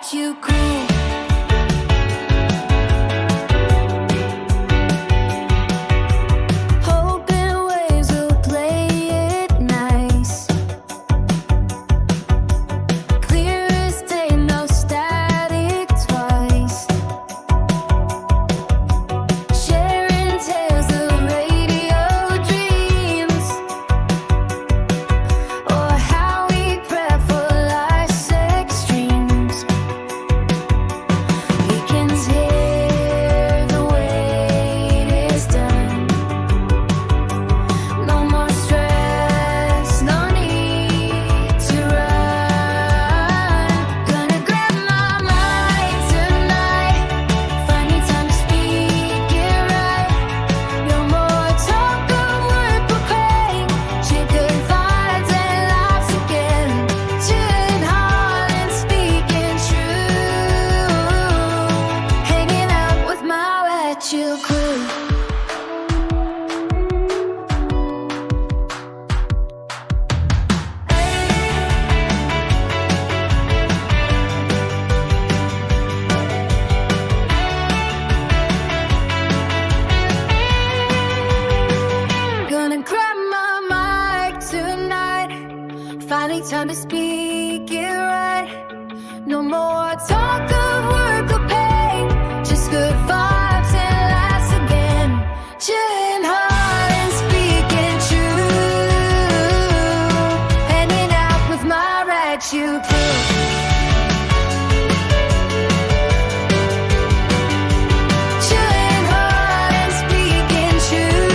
Ragchew crew. Hoping waves will play it nice. Clear as day, no static twice. Sharing tales of radio dreams, or how we prep for life's extremes. We can hear the wait is done. No more stress, no need to run. Gonna grab my mic tonight, finding time to speak it right. No more talk of work or pay, share good vibes and laughs again. Chilling hard and speaking true, hanging out with my Ragchew crew. Gonna grab my mic tonight, finding time to speak it right. No more talk of work or pain, just good vibes and laughs again. Chilling hard and speaking true, hanging out with my Ragchew crew. Chilling hard and speaking true,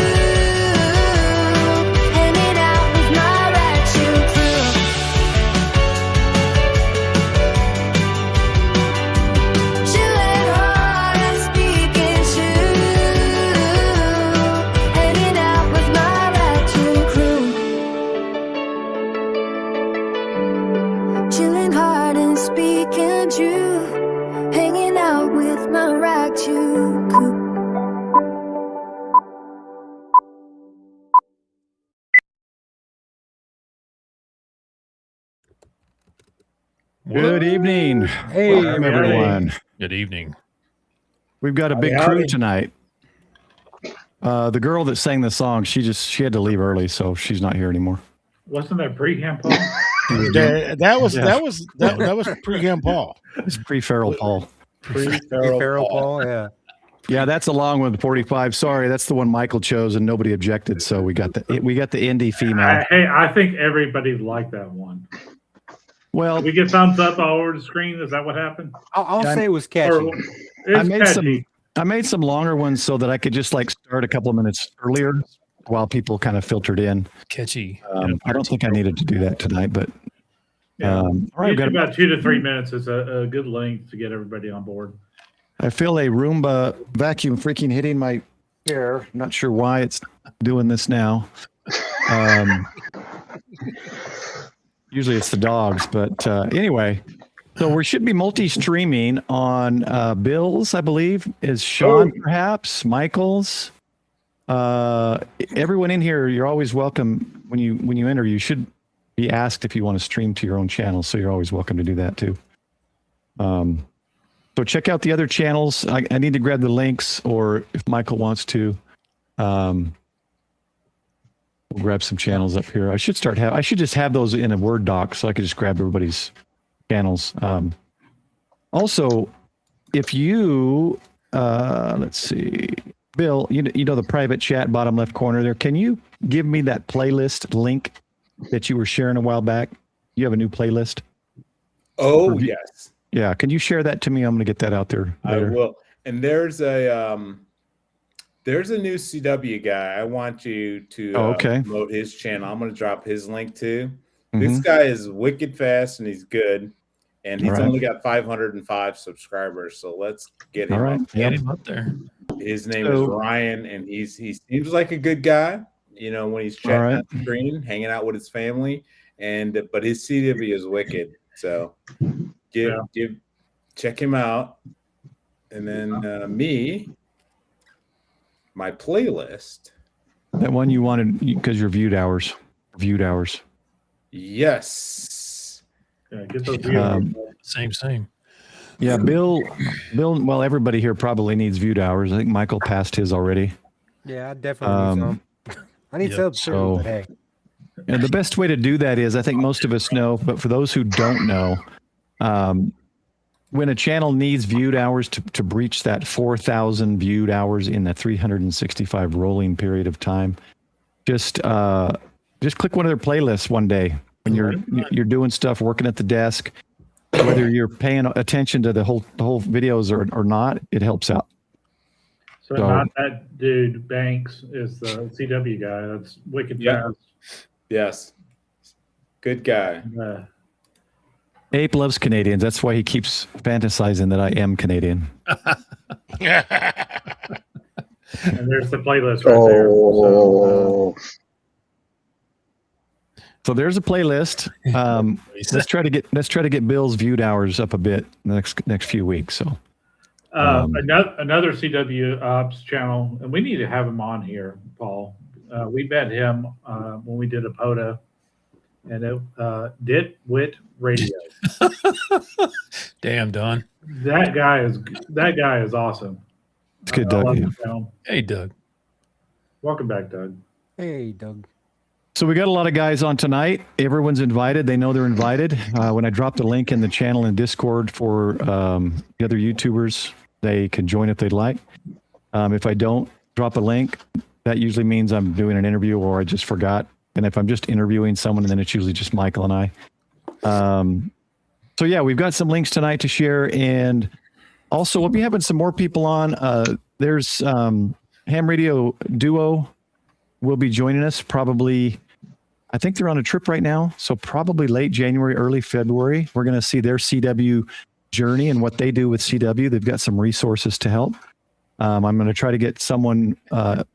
hanging out with my Ragchew crew. Chilling hard and speaking true, hanging out with my Ragchew crew. Chilling hard and speaking true, hanging out with my Ragchew crew. Good evening. Hey, Welcome, everyone. Good evening. We've got a big Howdy, crew howdy. tonight. The girl that sang the song, she had to leave early, so she's not here anymore. Wasn't that pre-camp, Paul? That was pre-Cam Paul. It's pre-Feral Paul. Feral Paul, yeah. Yeah, that's a long one, 45. Sorry, that's the one Michael chose, and nobody objected, so we got the indie female. Hey, I think everybody liked that one. Well, We get thumbs up all over the screen. Is that what happened? I'll say it was Or catchy. it's I made some longer ones so that I could just like start a couple of minutes earlier while people kind of filtered in. Catchy. I don't think I needed to do that tonight, but Yeah. all right, Usually I've got about 2 to 3 minutes is a good length to get everybody on board. I feel a Roomba vacuum freaking hitting my hair. I'm not sure why it's doing this now. Usually it's the dogs, but anyway. So we should be multi-streaming on Bill's, I believe, is Sean, perhaps, Michael's. Everyone in here, you're always welcome when you enter. You should be asked if you want to stream to your own channel, so you're always welcome to do that too. So check out the other channels. I need to grab the links, or if Michael wants to, we'll grab some channels up here. I should just have those in a Word doc so I could just grab everybody's channels. Also, if you, let's see, Bill, you know the private chat bottom left corner there. Can you give me that playlist link that you were sharing a while back? You have a new playlist? Oh, yes. Yeah. Can you share that to me? I'm going to get that out there later. I will. And there's a new CW guy. I want you to promote his channel. I'm going to drop his link too. This guy is wicked fast and he's good. And he's only got 505 subscribers. So let's get him up. Get him up there. His name is Ryan, and he seems like a good guy. You know, when he's chatting on the screen, hanging out with his family, but his CW is wicked. So check him out. And then my playlist. That one you wanted because your viewed hours. Yes. Yeah, get those videos. Same. Yeah, Bill. Well, everybody here probably needs viewed hours. I think Michael passed his already. Yeah, I definitely need some. I need subs too, So- but hey. And the best way to do that is, I think most of us know, but for those who don't know, when a channel needs viewed hours to breach that 4,000 viewed hours in the 365 rolling period of time, just click one of their playlists one day when you're doing stuff, working at the desk, whether you're paying attention to the whole videos or not, it helps out. So not that dude Banks is the CW guy. That's wicked fast. Yes. Good guy. Ape loves Canadians. That's why he keeps fantasizing that I am Canadian. And there's the playlist right there. So there's a playlist. Let's try to get Bill's viewed hours up a bit in the next few weeks. So another CW Ops channel, and we need to have him on here, Paul. We met him when we did a POTA, and it Wit Radio. Damn, Don. That guy is awesome. It's good, Doug. Hey, Doug. Welcome back, Doug. Hey, Doug. So we got a lot of guys on tonight. Everyone's invited. They know they're invited. When I drop the link in the channel in Discord for the other YouTubers, they can join if they'd like. If I don't drop a link, that usually means I'm doing an interview or I just forgot. And if I'm just interviewing someone, then it's usually just Michael and I. So yeah, we've got some links tonight to share. And also we'll be having some more people on. There's Ham Radio Duo will be joining us probably. I think they're on a trip right now. So probably late January, early February. We're going to see their CW journey and what they do with CW. They've got some resources to help. I'm going to try to get someone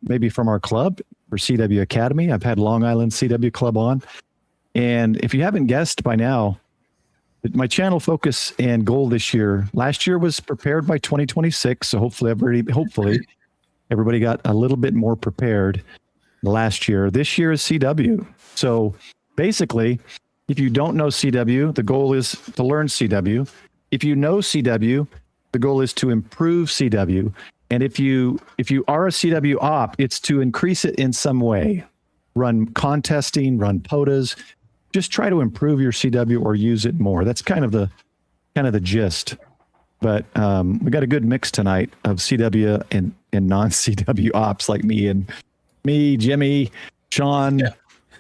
maybe from our club for CW Academy. I've had Long Island CW Club on. And if you haven't guessed by now, my channel focus and goal this year, last year was prepared by 2026. So hopefully everybody got a little bit more prepared last year. This year is CW. So basically, if you don't know CW, the goal is to learn CW. If you know CW, the goal is to improve CW. And if you are a CW op, it's to increase it in some way. Run contesting, run POTAs, just try to improve your CW or use it more. That's kind of the gist. But we got a good mix tonight of CW and non-CW ops like me, Jimmy, Sean,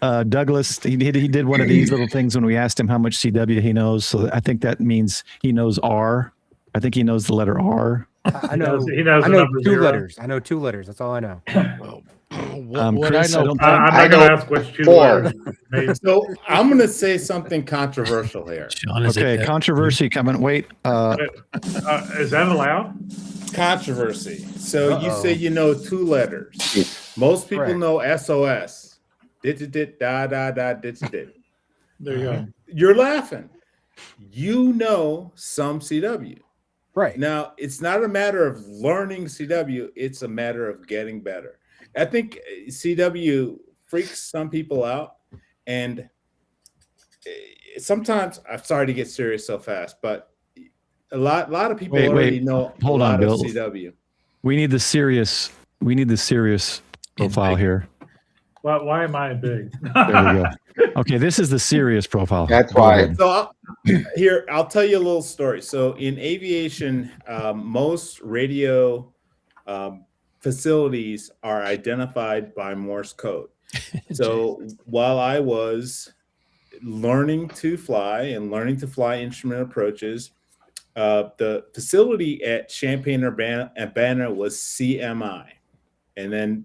Douglas. He did one of these little things when we asked him how much CW he knows. So I think that means he knows R. I think he knows the letter R. I know. He knows I the know number 2 zero. letters. I know 2 letters. That's all I know. What Chris, I know, I'm not going to ask which two Four. letters. So I'm going to say something controversial here. Sean, is Okay, it controversy coming. Wait. Is that allowed? Controversy. So you say you know 2 letters. Most people Correct. know SOS. Dit da da da dit dit. There you go. You're laughing. You know some CW. Right. Now, it's not a matter of learning CW, it's a matter of getting better. I think CW freaks some people out, and sometimes I'm sorry to get serious so fast, but a lot of people already know Hold a on, lot Bill. of CW. We need the serious profile here. Well, why am I big? There we go. Okay, this is the serious profile. That's Go why. ahead. So I'll tell you a little story. So in aviation, most radio facilities are identified by Morse code. So while I was learning to fly instrument approaches, the facility at Champaign-Urbana was CMI, and then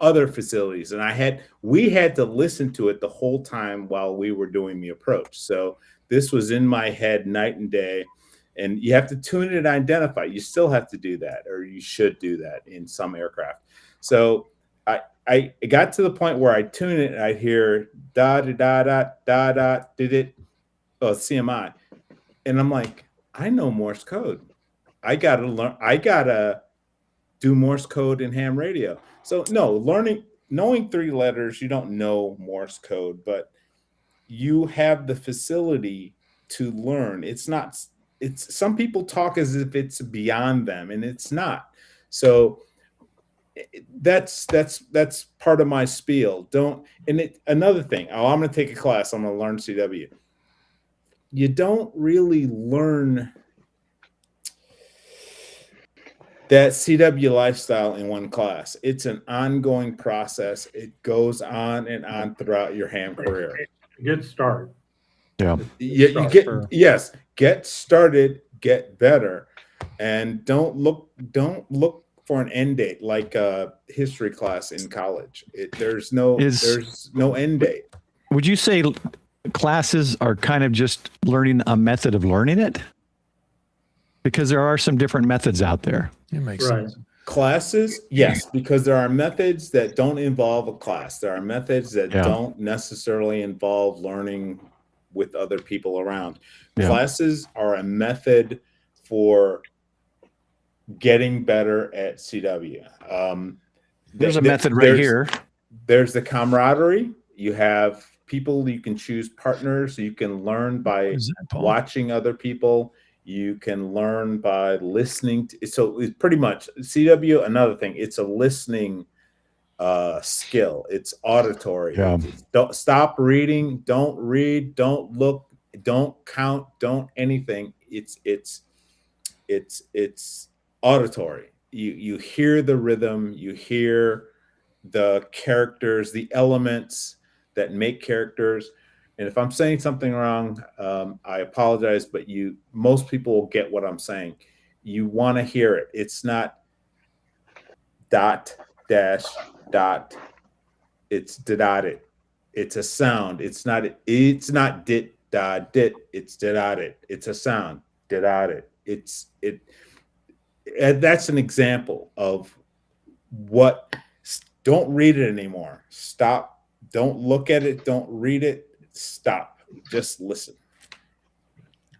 other facilities, and we had to listen to it the whole time while we were doing the approach. So this was in my head night and day, and you have to tune it and identify. You still have to do that, or you should do that in some aircraft. So I got to the point where I tune it and I hear da da da da da da did it, CMI, and I'm like, I know Morse code. I gotta do Morse code in ham radio. So no, knowing 3 letters, you don't know Morse code, but you have the facility to learn. It's it's some people talk as if it's beyond them, and it's not. So that's part of my spiel. Another thing. Oh, I'm going to take a class. I'm going to learn CW. You don't really learn that CW lifestyle in one class. It's an ongoing process. It goes on and on throughout your ham career. Good start. Yeah. Yes, get started, get better, and don't look for an end date like a history class in college. There's no end date. Would you say classes are kind of just learning a method of learning it? Because there are some different methods out there. It makes sense. Classes, yes, because there are methods that don't involve a class. There are methods that don't necessarily involve learning with other people around. Yeah. Classes are a method for getting better at CW. There's a method right here. There's the camaraderie. You have people you can choose partners. You can learn by watching other people. You can learn by listening. So it's pretty much CW. Another thing, it's a listening skill. It's auditory. Yeah. Don't stop reading. Don't read. Don't look. Don't count. Don't anything. It's auditory. You hear the rhythm. You hear the characters, the elements that make characters. And if I'm saying something wrong, I apologize, but most people will get what I'm saying. You want to hear it. It's not dot, dash, dot. It's dotted. It's a sound. It's not dit, da, dit. It's dotted. It's a sound. Dotted. That's an example of what. Don't read it anymore. Stop. Don't look at it. Don't read it. Stop. Just listen.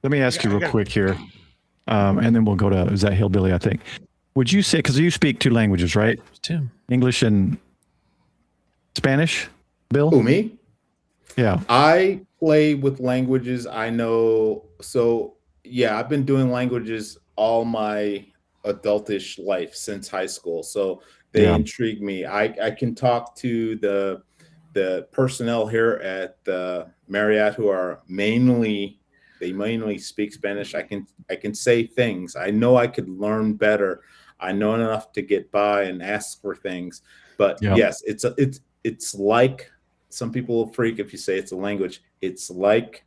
Let me ask you real quick here, and then we'll go to, is that Hillbilly, I think. Would you say, because you speak 2 languages, right? Tim. English and Spanish, Bill? Who, me? Yeah. I play with languages. I know. So, yeah, I've been doing languages all my adultish life since high school. So they intrigue me. I can talk to the personnel here at the Marriott who are mainly speak Spanish. I can say things. I know I could learn better. I know enough to get by and ask for things. But yes, it's like, some people will freak if you say it's a language. It's like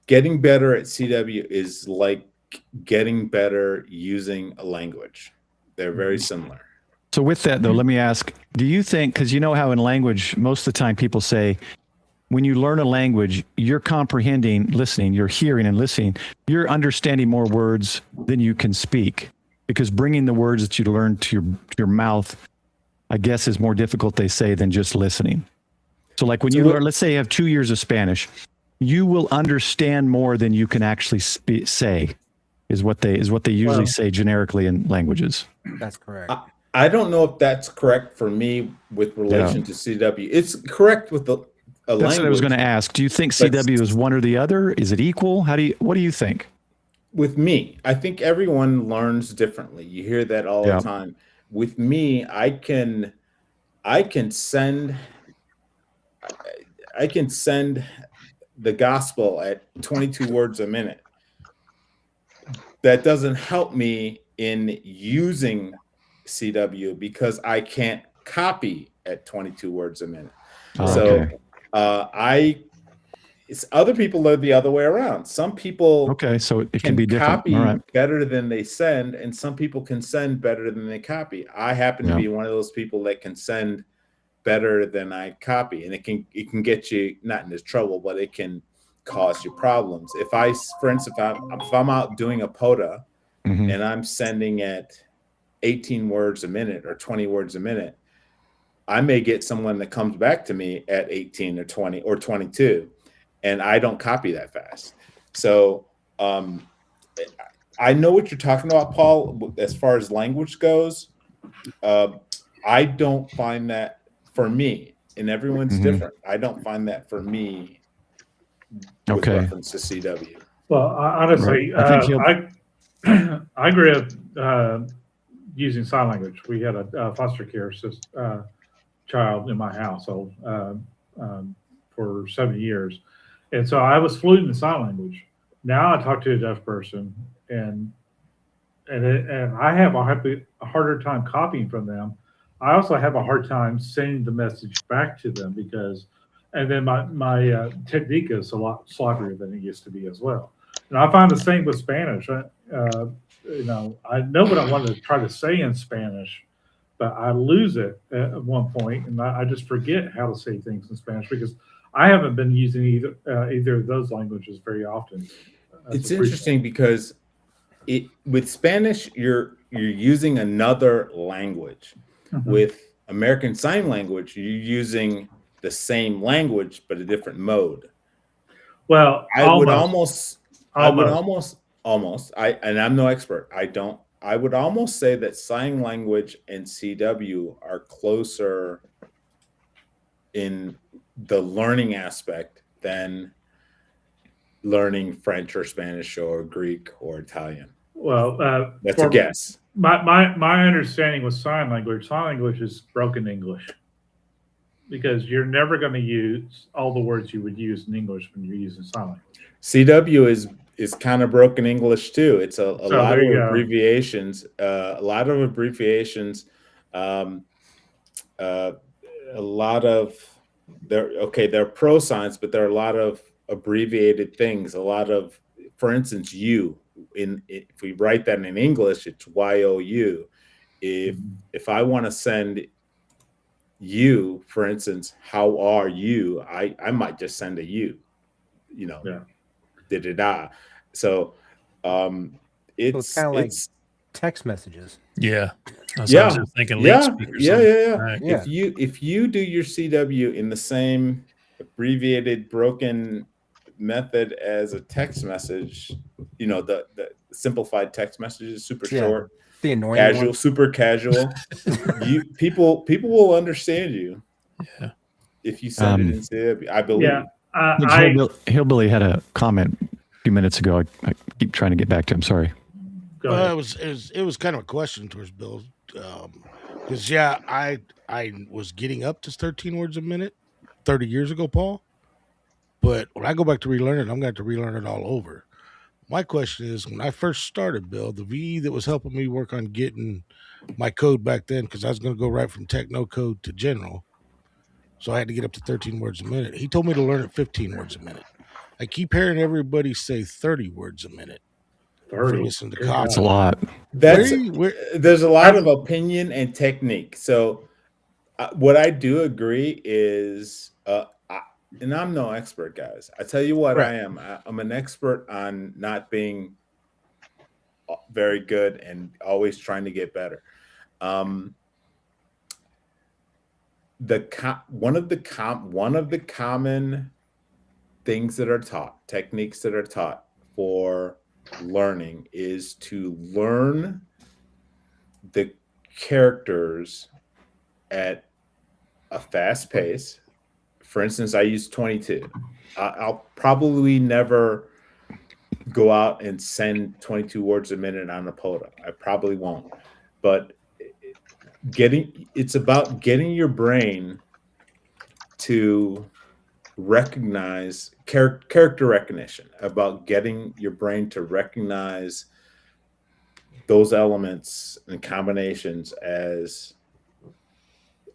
getting better at CW is like getting better using a language. They're very similar. So with that, though, let me ask, do you think, because you know how in language, most of the time people say, when you learn a language, you're comprehending, listening, you're hearing and listening, you're understanding more words than you can speak, because bringing the words that you learn to your mouth, I guess, is more difficult, they say, than just listening. So like when you learn, let's say you have 2 years of Spanish, you will understand more than you can actually say, is what they usually say generically in languages. That's correct. I don't know if that's correct for me with relation to CW. It's correct with a That's language. what I was going to ask. Do you think CW is one or the other? Is it equal? What do you think? With me, I think everyone learns differently. You hear that all the time. With me, I can send the gospel at 22 words a minute. That doesn't help me in using CW because I can't copy at 22 words a minute. So it's other people are the other way around. Some people so it can be different. Copy better than they send, and some people can send better than they copy. I happen to be one of those people that can send better than I copy, and it can get you not into trouble, but it can cause you problems. For instance, if I'm out doing a POTA and I'm sending at 18 words a minute or 20 words a minute, I may get someone that comes back to me at 18 or 20 or 22, and I don't copy that fast. So I know what you're talking about, Paul, as far as language goes. I don't find that for me, and everyone's different. I don't find that for me with reference to CW. Well, honestly, Right. I think I grew up using sign language. We had a foster care child in my household for 7 years, and so I was fluent in sign language. Now I talk to a deaf person, and and I have a harder time copying from them. I also have a hard time sending the message back to them because, and then my technique is a lot sloppier than it used to be as well. And I find the same with Spanish. I know what I want to try to say in Spanish, but I lose it at one point, and I just forget how to say things in Spanish because I haven't been using either of those languages very often. It's interesting because with Spanish, you're using another language. Mhm. With American Sign Language, you're using the same language but a different mode. Well, I would almost, and I'm no expert. I would almost say that sign language and CW are closer in the learning aspect than learning French or Spanish or Greek or Italian. Well, that's a guess. My understanding with sign language is broken English because you're never going to use all the words you would use in English when you're using sign language. CW is kind of broken English too. It's a lot of abbreviations. A lot of they're pro signs, but there are a lot of abbreviated things. A lot of, for instance, you. If we write that in English, it's YOU. If I want to send you, for instance, how are you? I might just send a you. Da. So it's kind of like text messages. Yeah. That's what I was thinking. Yeah. Right. If you do your CW in the same abbreviated, broken method as a text message, the simplified text messages, super short, the annoying casual, one. super casual. People will understand you. Yeah. If you send it in CW, I believe. Yeah. Hillbilly had a comment a few minutes ago. I keep trying to get back to him. Sorry. It was kind of a question towards Bill, because I was getting up to 13 words a minute 30 years ago, Paul. But when I go back to relearn it, I'm going to have to relearn it all over. My question is, when I first started, Bill, the VE that was helping me work on getting my code back then, because I was going to go right from techno code to general, so I had to get up to 13 words a minute. He told me to learn at 15 words a minute. I keep hearing everybody say 30 words a minute. 30. That's a lot. There's a lot of opinion and technique. So what I do agree is, and I'm no expert, guys. I tell you what, I am. I'm an expert on not being very good and always trying to get better. One of the common things that are taught, techniques that are taught for learning, is to learn the characters at a fast pace. For instance, I use 22. I'll probably never go out and send 22 words a minute on a POTA. I probably won't. But it's about getting your brain to recognize character recognition, about getting your brain to recognize those elements and combinations as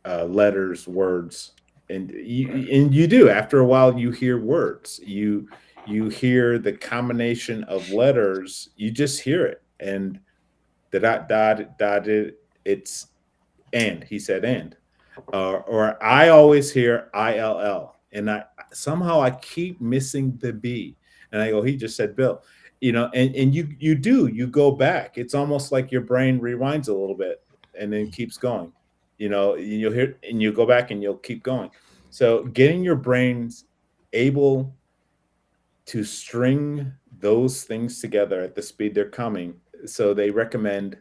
letters, words. And you do. After a while, you hear words. You hear the combination of letters. You just hear it, and it's and. He said and, or I always hear ILL, and somehow I keep missing the B, and I go, he just said Bill, and you go back. It's almost like your brain rewinds a little bit and then keeps going. You'll hear and you go back and you'll keep going. So getting your brains able to string those things together at the speed they're coming. So they recommend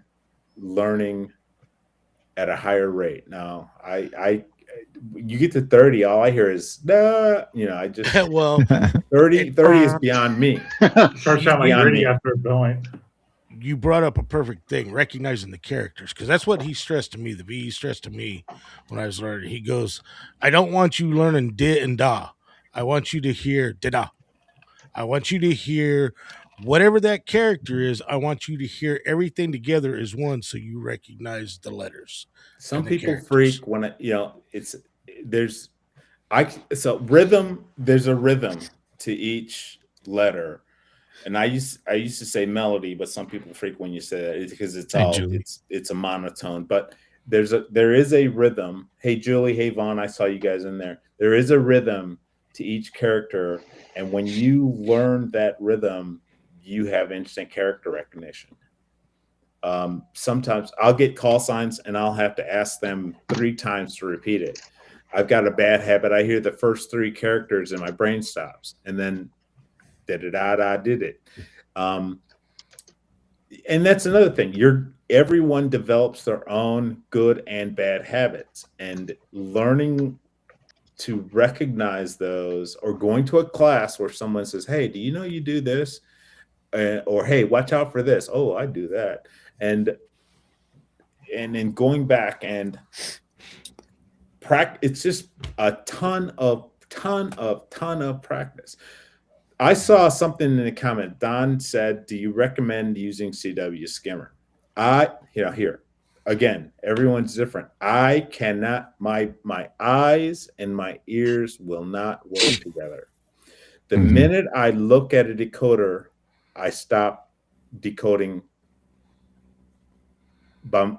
learning at a higher rate. Now, you get to 30, all I hear is nah, I just Well, 30 is beyond me. Starts sounding like gritty after a point. You brought up a perfect thing, recognizing the characters, because that's what he stressed to me. The VE stressed to me when I was learning. He goes, I don't want you learning di and da. I want you to hear da. I want you to hear whatever that character is. I want you to hear everything together as one, so you recognize the letters. Some people freak when so rhythm. There's a rhythm to each letter, and I used to say melody, but some people freak when you say that because it's a monotone. But there is a rhythm. Hey Julie, hey Vaughn, I saw you guys in there. There is a rhythm to each character, and when you learn that rhythm, you have instant character recognition. Sometimes I'll get call signs and I'll have to ask them 3 times to repeat it. I've got a bad habit. I hear the first 3 characters and my brain stops, and then da did it. And that's another thing. Everyone develops their own good and bad habits, and learning to recognize those, or going to a class where someone says, hey, do you know you do this? Or, hey, watch out for this. Oh, I do that. And then going back and practice, it's just a ton of practice. I saw something in the comment. Don said, do you recommend using CW Skimmer? Here again, everyone's different. I cannot, my eyes and my ears will not work together. The minute I look at a decoder, I stop decoding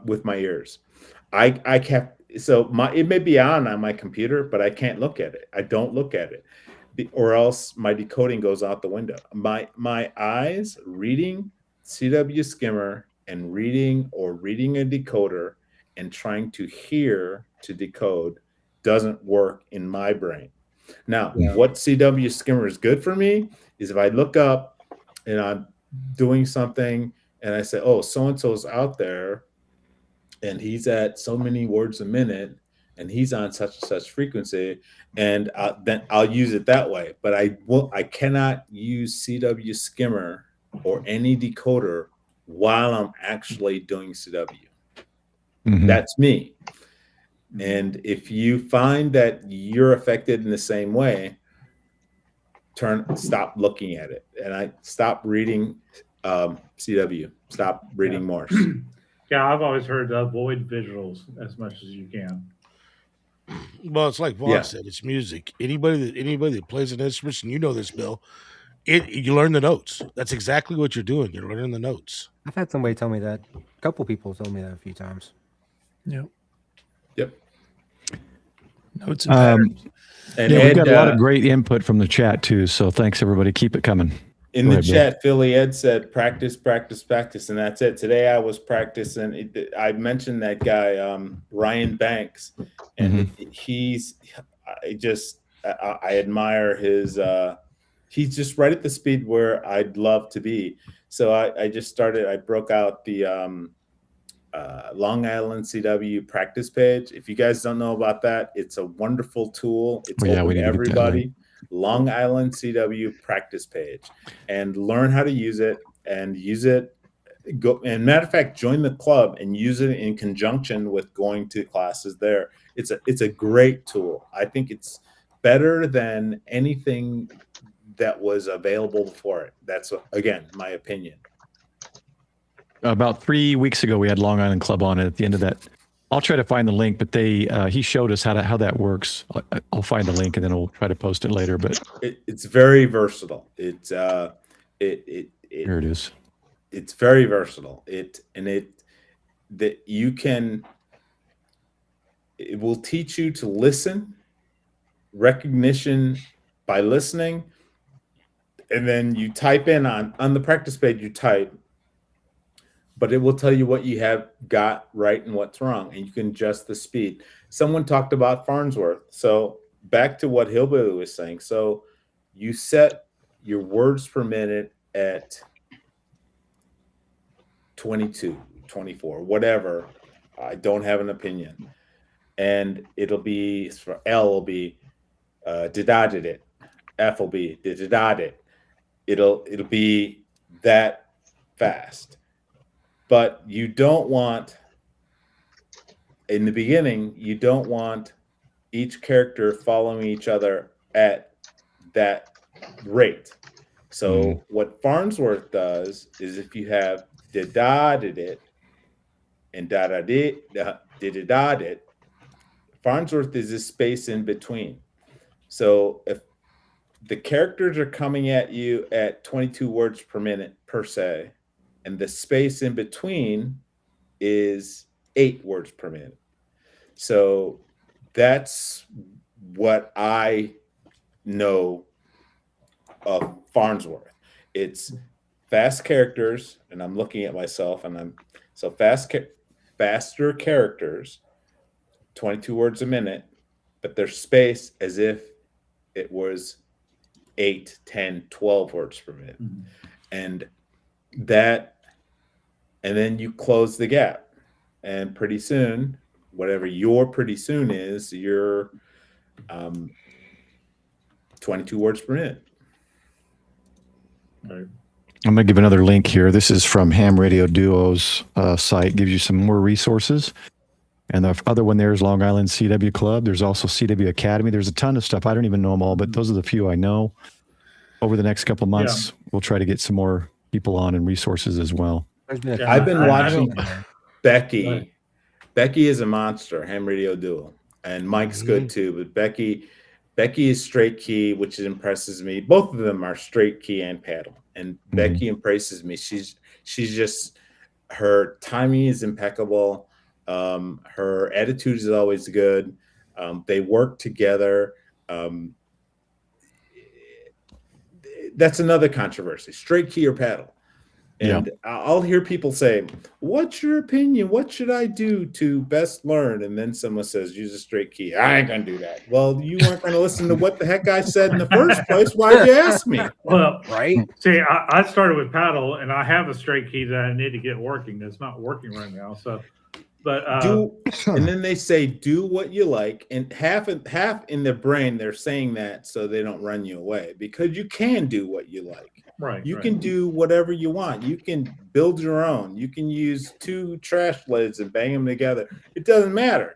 with my ears. I can't. So it may be on my computer, but I can't look at it. I don't look at it, or else my decoding goes out the window. My eyes reading CW Skimmer and reading a decoder and trying to hear to decode doesn't work in my brain. Now, what CW Skimmer is good for me is if I look up and I'm doing something and I say, oh, so-and-so's out there and he's at so many words a minute and he's on such and such frequency, and then I'll use it that way. But I cannot use CW Skimmer or any decoder while I'm actually doing CW. That's me. And if you find that you're affected in the same way, stop looking at it. And I stop reading CW. Stop reading Morse. Yeah, I've always heard avoid visuals as much as you can. Well, it's like Vaughn said, it's music. Anybody that plays an instrument, and you know this, Bill, you learn the notes. That's exactly what you're doing. You're learning the notes. I've had somebody tell me that. A couple people told me that a few times. Yep. Notes and patterns. And we've got a lot of great input from the chat too. So thanks everybody. Keep it coming. In the chat, Philly Ed said, practice, practice, practice. And that's it. Today I was practicing. I mentioned that guy, Ryan Banks, and I admire his, he's just right at the speed where I'd love to be. So I broke out the Long Island CW practice page. If you guys don't know about that, it's a wonderful tool. It's open to everybody. Long Island CW practice page, and learn how to use it and and matter of fact, join the club and use it in conjunction with going to classes there. It's a great tool. I think it's better than anything that was available before it. That's, again, my opinion. About 3 weeks ago, we had Long Island Club on it. At the end of that, I'll try to find the link, but he showed us how that works. I'll find the link and then we'll try to post it later. But it's very versatile. Here it is. It's very versatile. It will teach you to listen, recognition by listening, and then you type in on the practice page. You type. But it will tell you what you have got right and what's wrong, and you can adjust the speed. Someone talked about Farnsworth. So back to what Hillbilly was saying. So you set your words per minute at 22, 24, whatever. I don't have an opinion. and it'll be for L will be did it. F will be did it. It'll be that fast. But you don't want, in the beginning, you don't want each character following each other at that rate. So what Farnsworth does is if you have did it and did it, Farnsworth is a space in between. So if the characters are coming at you at 22 words per minute per se, and the space in between is 8 words per minute. So that's what I know of Farnsworth. It's fast characters, and I'm looking at myself, and I'm so faster characters, 22 words a minute, but they're spaced as if it was 8, 10, 12 words per minute. And then you close the gap. And pretty soon, whatever your pretty soon is, you're 22 words per minute. Right. I'm going to give another link here. This is from Ham Radio Duo's site. Gives you some more resources. And the other one there is Long Island CW Club. There's also CW Academy. There's a ton of stuff. I don't even know them all, but those are the few I know. Over the next couple of months, we'll try to get some more people on and resources as well. I've been watching Becky. Right. Becky is a monster, Ham Radio Duo. And Mike's good too, but Becky is straight key, which impresses me. Both of them are straight key and paddle. And Becky impresses me. She's just, her timing is impeccable. Her attitude is always good. They work together. That's another controversy, straight key or paddle. And I'll hear people say, what's your opinion? What should I do to best learn? And then someone says, use a straight key. I ain't going to do that. Well, you weren't going to listen to what the heck I said in the first place. Why'd you ask me? Well, right. See, I started with paddle, and I have a straight key that I need to get working. That's not working right now. So, but and then they say, do what you like. And half in their brain, they're saying that so they don't run you away, because you can do what you like. Right. You can do whatever you want. You can build your own. You can use 2 trash lids and bang them together. It doesn't matter.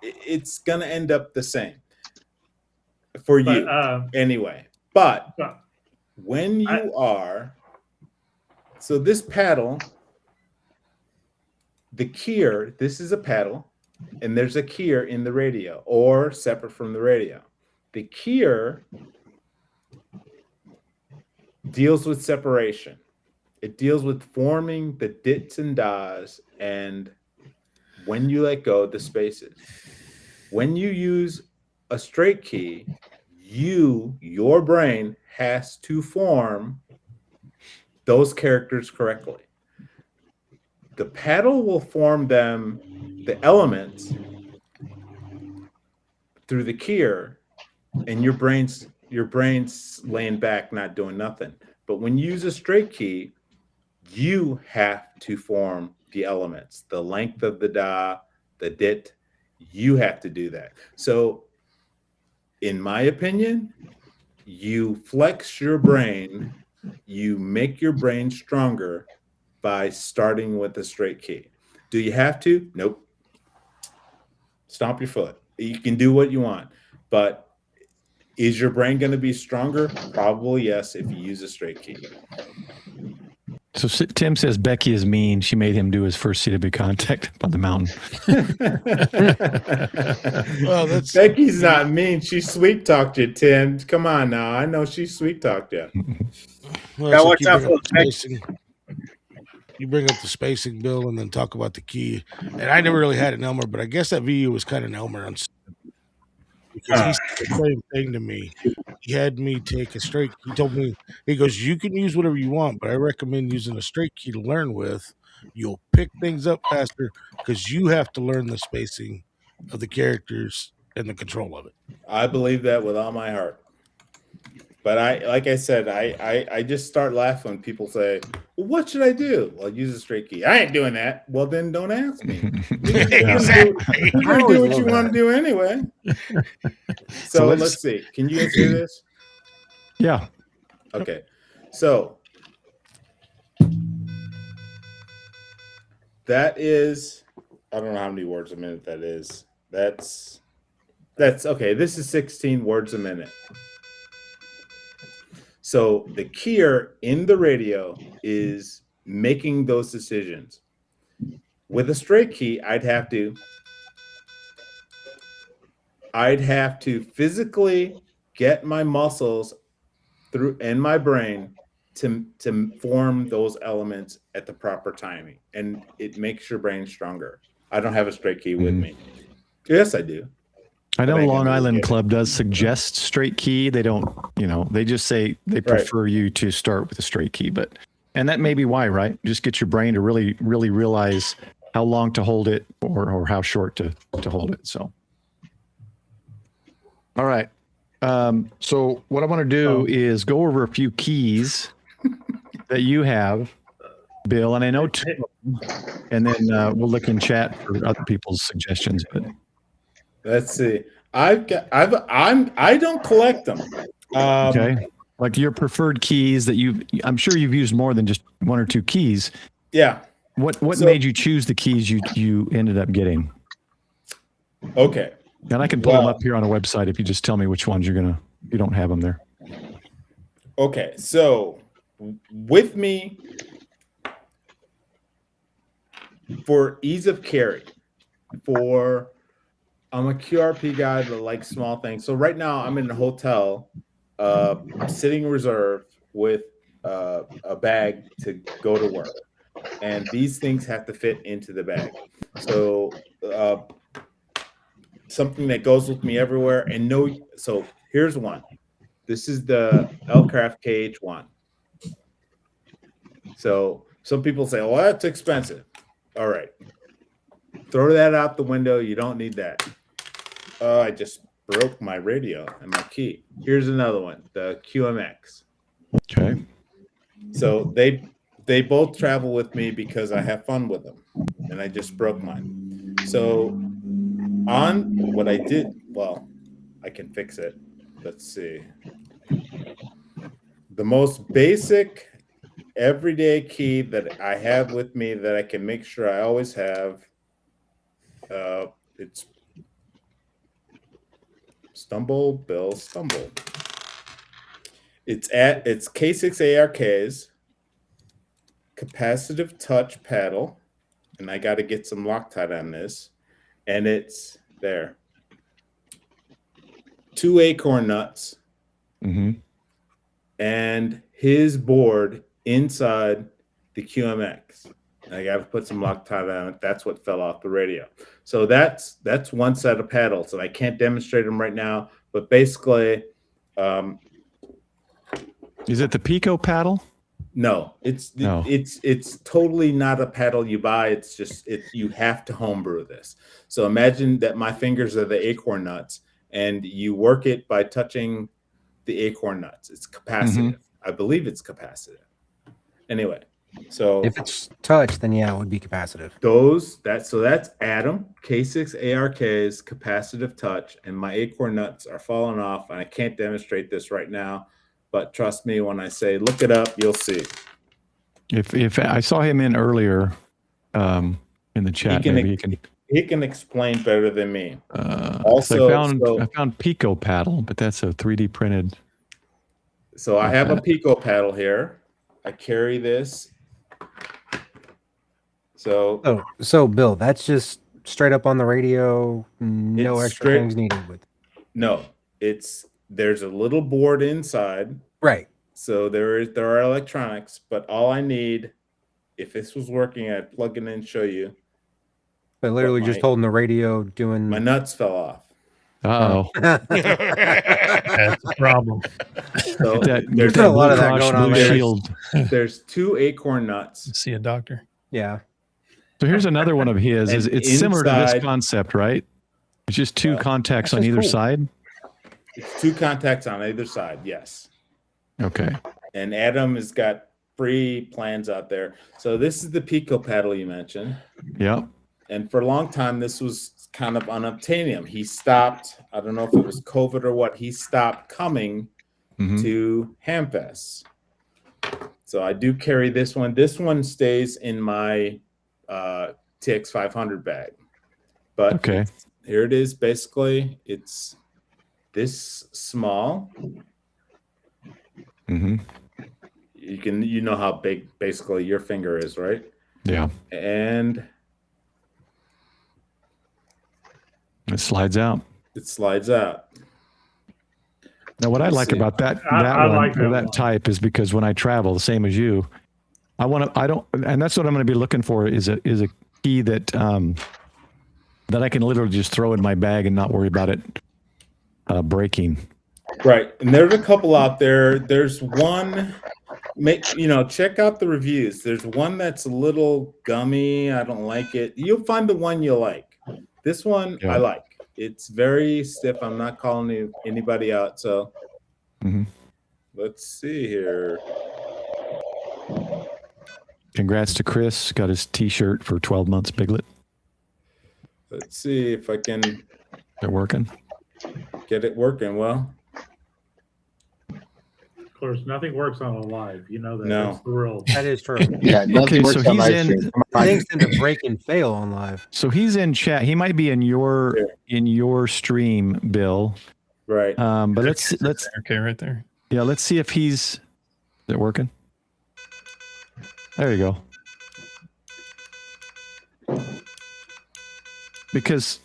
It's going to end up the same for you anyway. But when you so this paddle, the keyer, this is a paddle, and there's a keyer in the radio or separate from the radio. The keyer deals with separation. It deals with forming the dits and das, and when you let go, the spaces. When you use a straight key, your brain has to form those characters correctly. The paddle will form them, the elements, through the keyer, and your brain's laying back, not doing nothing. But when you use a straight key, you have to form the elements, the length of the da, the dit. You have to do that. So, in my opinion, you flex your brain, you make your brain stronger by starting with a straight key. Do you have to? Nope. Stomp your foot. You can do what you want, but is your brain going to be stronger? Probably yes, if you use a straight key. So Tim says Becky is mean. She made him do his first CW contact up on the mountain. Well, Becky's not mean. She sweet talked you, Tim. Come on now. I know she sweet talked you. Well, watch out for spacing. You bring up the spacing, Bill, and then talk about the key. And I never really had an Elmer, but I guess that VU was kind of an Elmer on. Because he said the same thing to me. He had me take a straight. He told me, he goes, you can use whatever you want, but I recommend using a straight key to learn with. You'll pick things up faster because you have to learn the spacing of the characters and the control of it. I believe that with all my heart. But like I said, I just start laughing when people say, well, what should I do? Well, use a straight key. I ain't doing that. Well, then don't ask me. Exactly. You're going to do what you want to do anyway. So let's see. Can you guys hear this? Yeah. Okay. So that is, I don't know how many words a minute that is. That's okay. This is 16 words a minute. So the keyer in the radio is making those decisions. With a straight key, I'd have to physically get my muscles through and my brain to form those elements at the proper timing, and it makes your brain stronger. I don't have a straight key with me. Yes, I do. I know Long Island Club does suggest straight key. They don't, they just say they prefer you to start with a straight key, and that may be why, right? Just get your brain to really, really realize how long to hold it or how short to hold it. So, all right. So what I want to do is go over a few keys that you have, Bill, and I know two, and then we'll look in chat for other people's suggestions, but. Let's see. I don't collect them. Okay. Like your preferred keys that I'm sure you've used more than just one or two keys. Yeah. What made you choose the keys you ended up getting? Okay. And I can pull them up here on a website if you just tell me which ones you don't have them there. Okay. So with me, for ease of carry, I'm a QRP guy that likes small things. So right now I'm in a hotel, sitting reserved with a bag to go to work. And these things have to fit into the bag. So something that goes with me everywhere. So here's one. This is the L-Craft KH1. So some people say, well, that's expensive. All right. Throw that out the window. You don't need that. I just broke my radio and my key. Here's another one, the QMX. Okay. So they both travel with me because I have fun with them, and I just broke mine. So on what I did, well, I can fix it. Let's see. The most basic everyday key that I have with me that I can make sure I always have, it's Bill Stumble. It's K6ARK's capacitive touch paddle, and I got to get some Loctite on this, and it's there. 2 acorn nuts, and his board inside the QMX. I got to put some Loctite on it. That's what fell off the radio. So that's one set of paddles, and I can't demonstrate them right now. But basically, is it the Pico paddle? No, it's totally not a paddle you buy. It's just you have to homebrew this. So imagine that my fingers are the acorn nuts, and you work it by touching the acorn nuts. It's capacitive. I believe it's capacitive. Anyway. So if it's touch, then yeah, it would be capacitive. So that's Adam K6ARK's capacitive touch, and my acorn nuts are falling off, and I can't demonstrate this right now, but trust me when I say look it up, you'll see. If I saw him in earlier in the chat, he can explain better than me. Also, I found Pico paddle, but that's a 3D printed. So I have a Pico paddle here. I carry this. So Bill, that's just straight up on the radio. No extra things needed with. No, there's a little board inside. Right. So there are electronics, but all I need, if this was working, I'd plug it in and show you. But literally just holding the radio, doing. My nuts fell off. Uh-oh. That's a problem. So there's a lot of that going on there. There's 2 acorn nuts. See a doctor. Yeah. So here's another one of his. It's similar to this concept, right? It's just 2 contacts on either side. It's 2 contacts on either side, yes. Okay. And Adam has got free plans out there. So this is the Pico paddle you mentioned. Yep. And for a long time, this was kind of unobtainium. He stopped, I don't know if it was COVID or what, he stopped coming to Hamfest. So I do carry this one. This one stays in my TX 500 bag. But here it is. Basically, it's this small. You know how big basically your finger is, right? Yeah. And it slides out. It slides out. Now, what I like about that type is because when I travel, the same as you, and that's what I'm going to be looking for is a key that that I can literally just throw in my bag and not worry about it breaking. Right, and there's a couple out there. There's one, check out the reviews. There's one that's a little gummy. I don't like it. You'll find the one you like. This one I like. It's very stiff. I'm not calling anybody out. So let's see here. Congrats to Chris. Got his T-shirt for 12 months, Biglet. Let's see if I can. They're working. Get it working. Well, of course, nothing works on a live. You know that. No. That's the rule. That is true. Yeah, nothing works so on he's live in. stream. Things tend to break and fail on live. So he's in chat. He might be in your stream, Bill. Right. But let's okay right there. Yeah, let's see if he's. Is it working? There you go. Because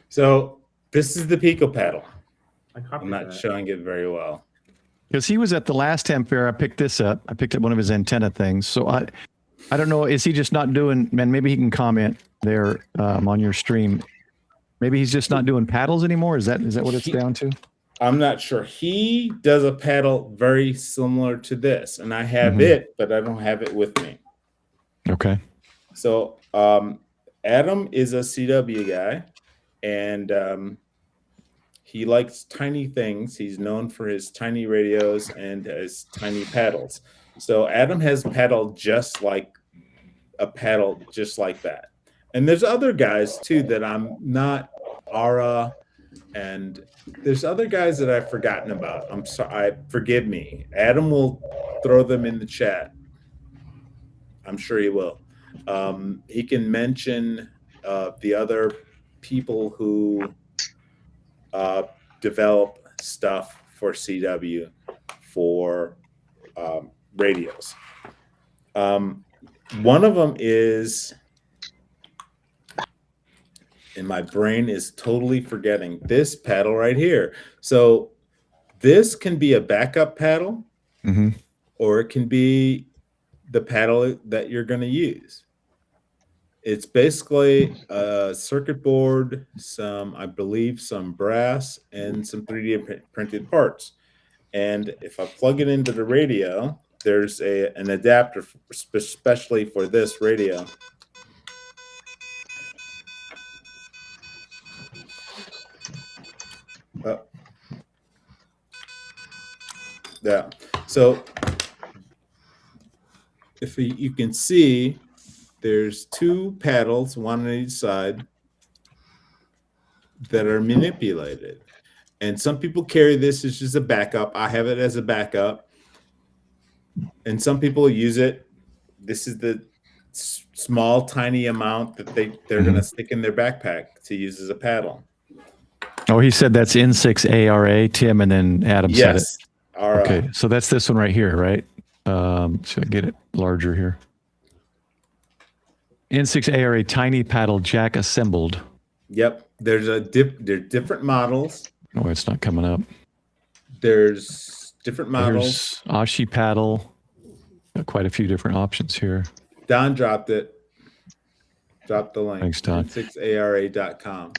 so this is the Pico paddle. I'm not that. showing it very well. Because he was at the last temp fair, I picked this up. I picked up one of his antenna things. So I don't know. Is he just not doing? Man, maybe he can comment there on your stream. Maybe he's just not doing paddles anymore. Is that what it's down to? I'm not sure. He does a paddle very similar to this, and I have it, but I don't have it with me. Okay. So Adam is a CW guy, and he likes tiny things. He's known for his tiny radios and his tiny paddles. So Adam has paddle just like that. And there's other guys too that I'm not Ara, and there's other guys that I've forgotten about. I'm sorry. Forgive me. Adam will throw them in the chat. I'm sure he will. He can mention the other people who develop stuff for CW for radios. One of them is, and my brain is totally forgetting, this paddle right here. So this can be a backup paddle, or it can be the paddle that you're going to use. It's basically a circuit board, I believe some brass, and some 3D printed parts. And if I plug it into the radio, there's an adapter especially for this radio. Yeah. So if you can see, there's two paddles, one on each side, that are manipulated. And some people carry this as just a backup. I have it as a backup. And some people use it. This is the small, tiny amount that they're going to stick in their backpack to use as a paddle. Oh, he said that's N6ARA, Tim, and then Adam said it. Ara. Okay, so that's this one right here, right? Should I get it larger here? N6ARA tiny paddle jack assembled. Yep. There's there's different models. Oh, it's not coming up. There's different models. There's Ashi paddle. Got quite a few different options here. Don dropped it. Dropped the link. Thanks, Don. N6ARA.com.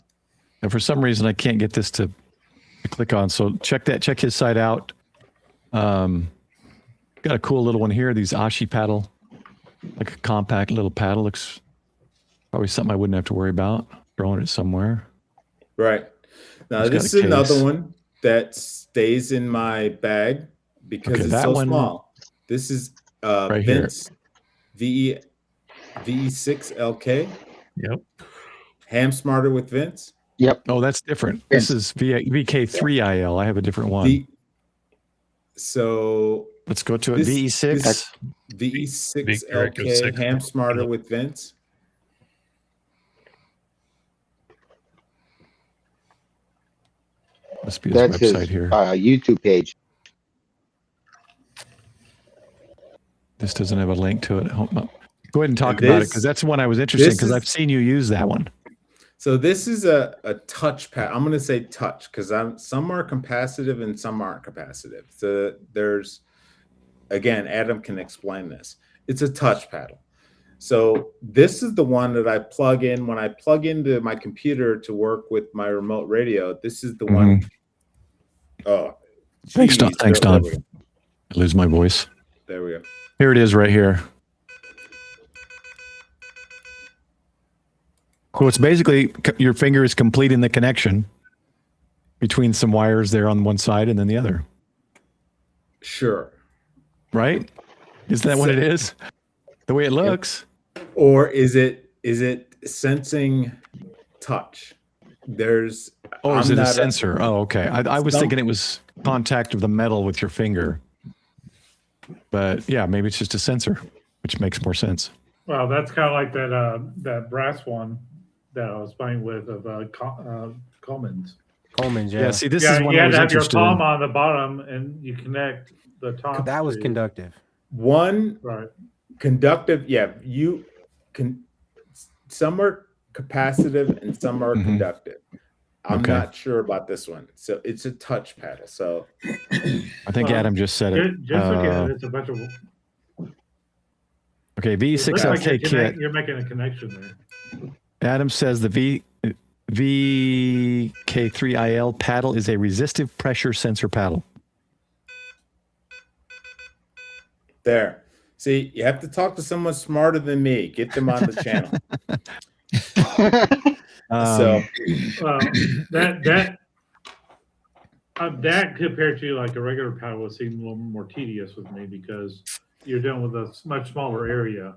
And for some reason, I can't get this to click on. So check his site out. Got a cool little one here. These Ashi paddle, like a compact little paddle. Looks Probably something I wouldn't have to worry about throwing it somewhere. Right. Now, It's got this a is another case. one that stays in my bag because Okay, it's that so one small. This is right here. Vince VE6LK. Yep. Ham Smarter with Vince. Yep. Oh, that's different. This is VK3IL. I have a different one. So let's go to it. VE6. VE6LK Ham Smarter with Vince. Must be his That's website his here. YouTube page. This doesn't have a link to it. Go ahead and talk about it, because that's the one I was interested in, because I've seen you use that one. So this is a touch pad. I'm going to say touch because some are capacitive and some aren't capacitive. So there's, again, Adam can explain this. It's a touch paddle. So this is the one that I plug in when I plug into my computer to work with my remote radio. This is the one. Oh, thanks, Don. Thanks, Don. I lose my voice. There we go. Here it is right here. So it's basically your finger is completing the connection between some wires there on one side and then the other. Sure. Right? Isn't that what it is? The way it looks. Or is it sensing touch? There's is it a sensor? Okay. I was thinking it was contact of the metal with your finger. But yeah, maybe it's just a sensor, which makes more sense. Well, that's kind of like that brass one that I was playing with of Coleman's. Coleman's, yeah. Yeah, see, this is one you I had was to have your interested palm in. on the bottom, and you connect the top. That was conductive. Right. Conductive. Yeah, you can. Some are capacitive and some are conductive. I'm not sure about this one. So it's a touch paddle. So I think Adam just said it. Just look at it. It's a bunch of. Okay, V6LK kit. You're making a connection there. Adam says the VK3IL paddle is a resistive pressure sensor paddle. there. See, you have to talk to someone smarter than me. Get them on the channel. So that compared to like a regular paddle would seem a little more tedious with me because you're dealing with a much smaller area.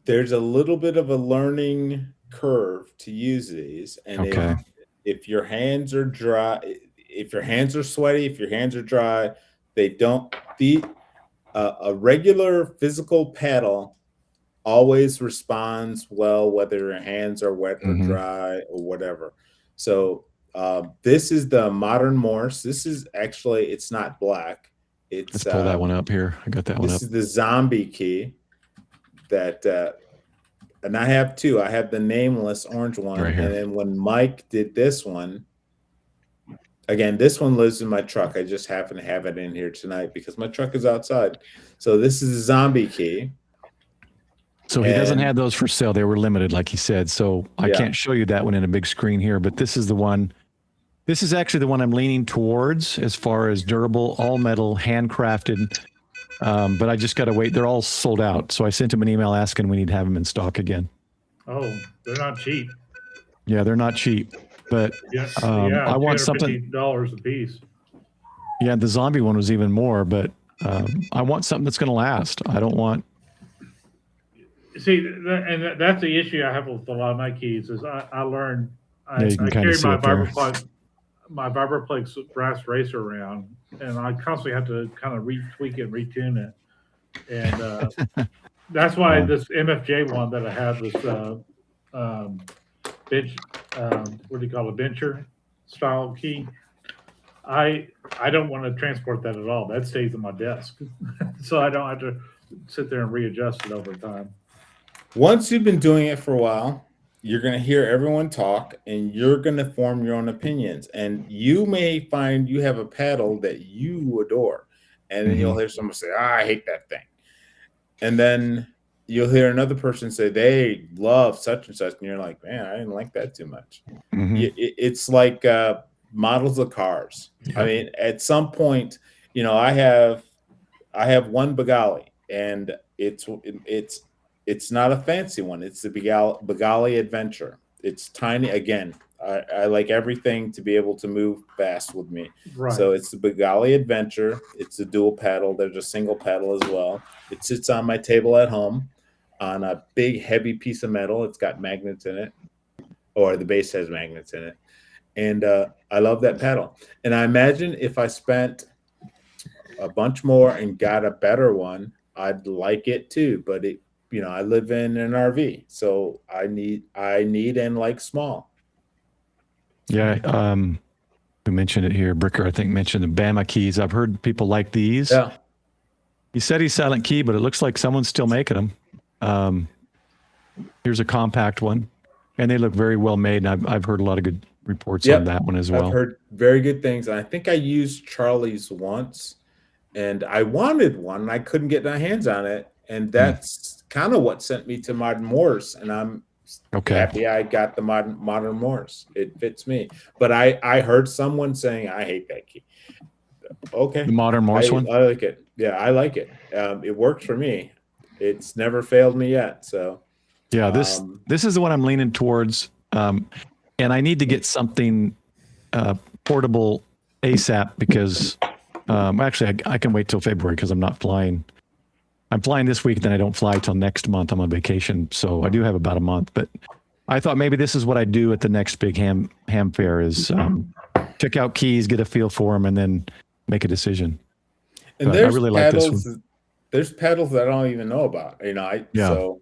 There's a little bit of a learning curve to use these, and if your hands are dry, if your hands are sweaty, if your hands are dry, they don't. A regular physical paddle always responds well, whether your hands are wet or dry or whatever. So this is the modern Morse. This is actually, it's not black. Let's pull that one up here. I got that one up. This is the zombie key that, and I have two. I have the nameless orange one. Right here. And then when Mike did this one, again, this one lives in my truck. I just happen to have it in here tonight because my truck is outside. So this is a zombie key. So he doesn't have those for sale. They were limited, like he said. So I can't show you that one in a big screen here, but this is the one. This is actually the one I'm leaning towards as far as durable, all metal, handcrafted. But I just got to wait. They're all sold out. So I sent him an email asking we need to have them in stock again. Oh, they're not cheap. Yeah, they're not cheap. But I want something. $250 a piece. Yeah, the zombie one was even more, but I want something that's going to last. I don't want. See, and that's the issue I have with a lot of my keys is I learned I you can carry see my it there. Vibraplex brass racer around, and I constantly have to kind of retweak it, retune it, and that's why this MFJ one that I have this bench, what do you call it, bencher style key. I don't want to transport that at all. That stays on my desk, so I don't have to sit there and readjust it over time. Once you've been doing it for a while, you're going to hear everyone talk and you're going to form your own opinions. And you may find you have a paddle that you adore. And then you'll hear someone say, I hate that thing. And then you'll hear another person say they love such and such. And you're like, man, I didn't like that too much. It's like models of cars. I mean, at some point, I have one Bengali and it's It's not a fancy one. It's the Bengali Adventure. It's tiny. Again, I like everything to be able to move fast with me. Right. So it's the Bengali Adventure. It's a dual paddle. There's a single paddle as well. It sits on my table at home on a big, heavy piece of metal. It's got magnets in it, or the base has magnets in it. And I love that paddle. And I imagine if I spent a bunch more and got a better one, I'd like it too. But it, you know, I live in an RV, so I need and like small. Yeah, who mentioned it here? Bricker, I think, mentioned the Bama keys. I've heard people like these. Yeah. He said he's silent key, but it looks like someone's still making them. Here's a compact one, and they look very well made. And I've heard a lot of good reports on that one as well. I've heard very good things. And I think I used Charlie's once, and I wanted one, and I couldn't get my hands on it. And that's kind of what sent me to Modern Morse. And I'm happy I got the modern Morse. It fits me. But I heard someone saying, I hate that key. Okay. The Modern Morse one? I like it. Yeah, I like it. It works for me. It's never failed me yet. So yeah, this is the one I'm leaning towards. And I need to get something portable ASAP because actually I can wait till February because I'm not flying. I'm flying this week, then I don't fly till next month. I'm on vacation, so I do have about a month. But I thought maybe this is what I do at the next big ham fair: is check out keys, get a feel for them, and then make a decision. And I really like this one. There's pedals that I don't even know about. You know, so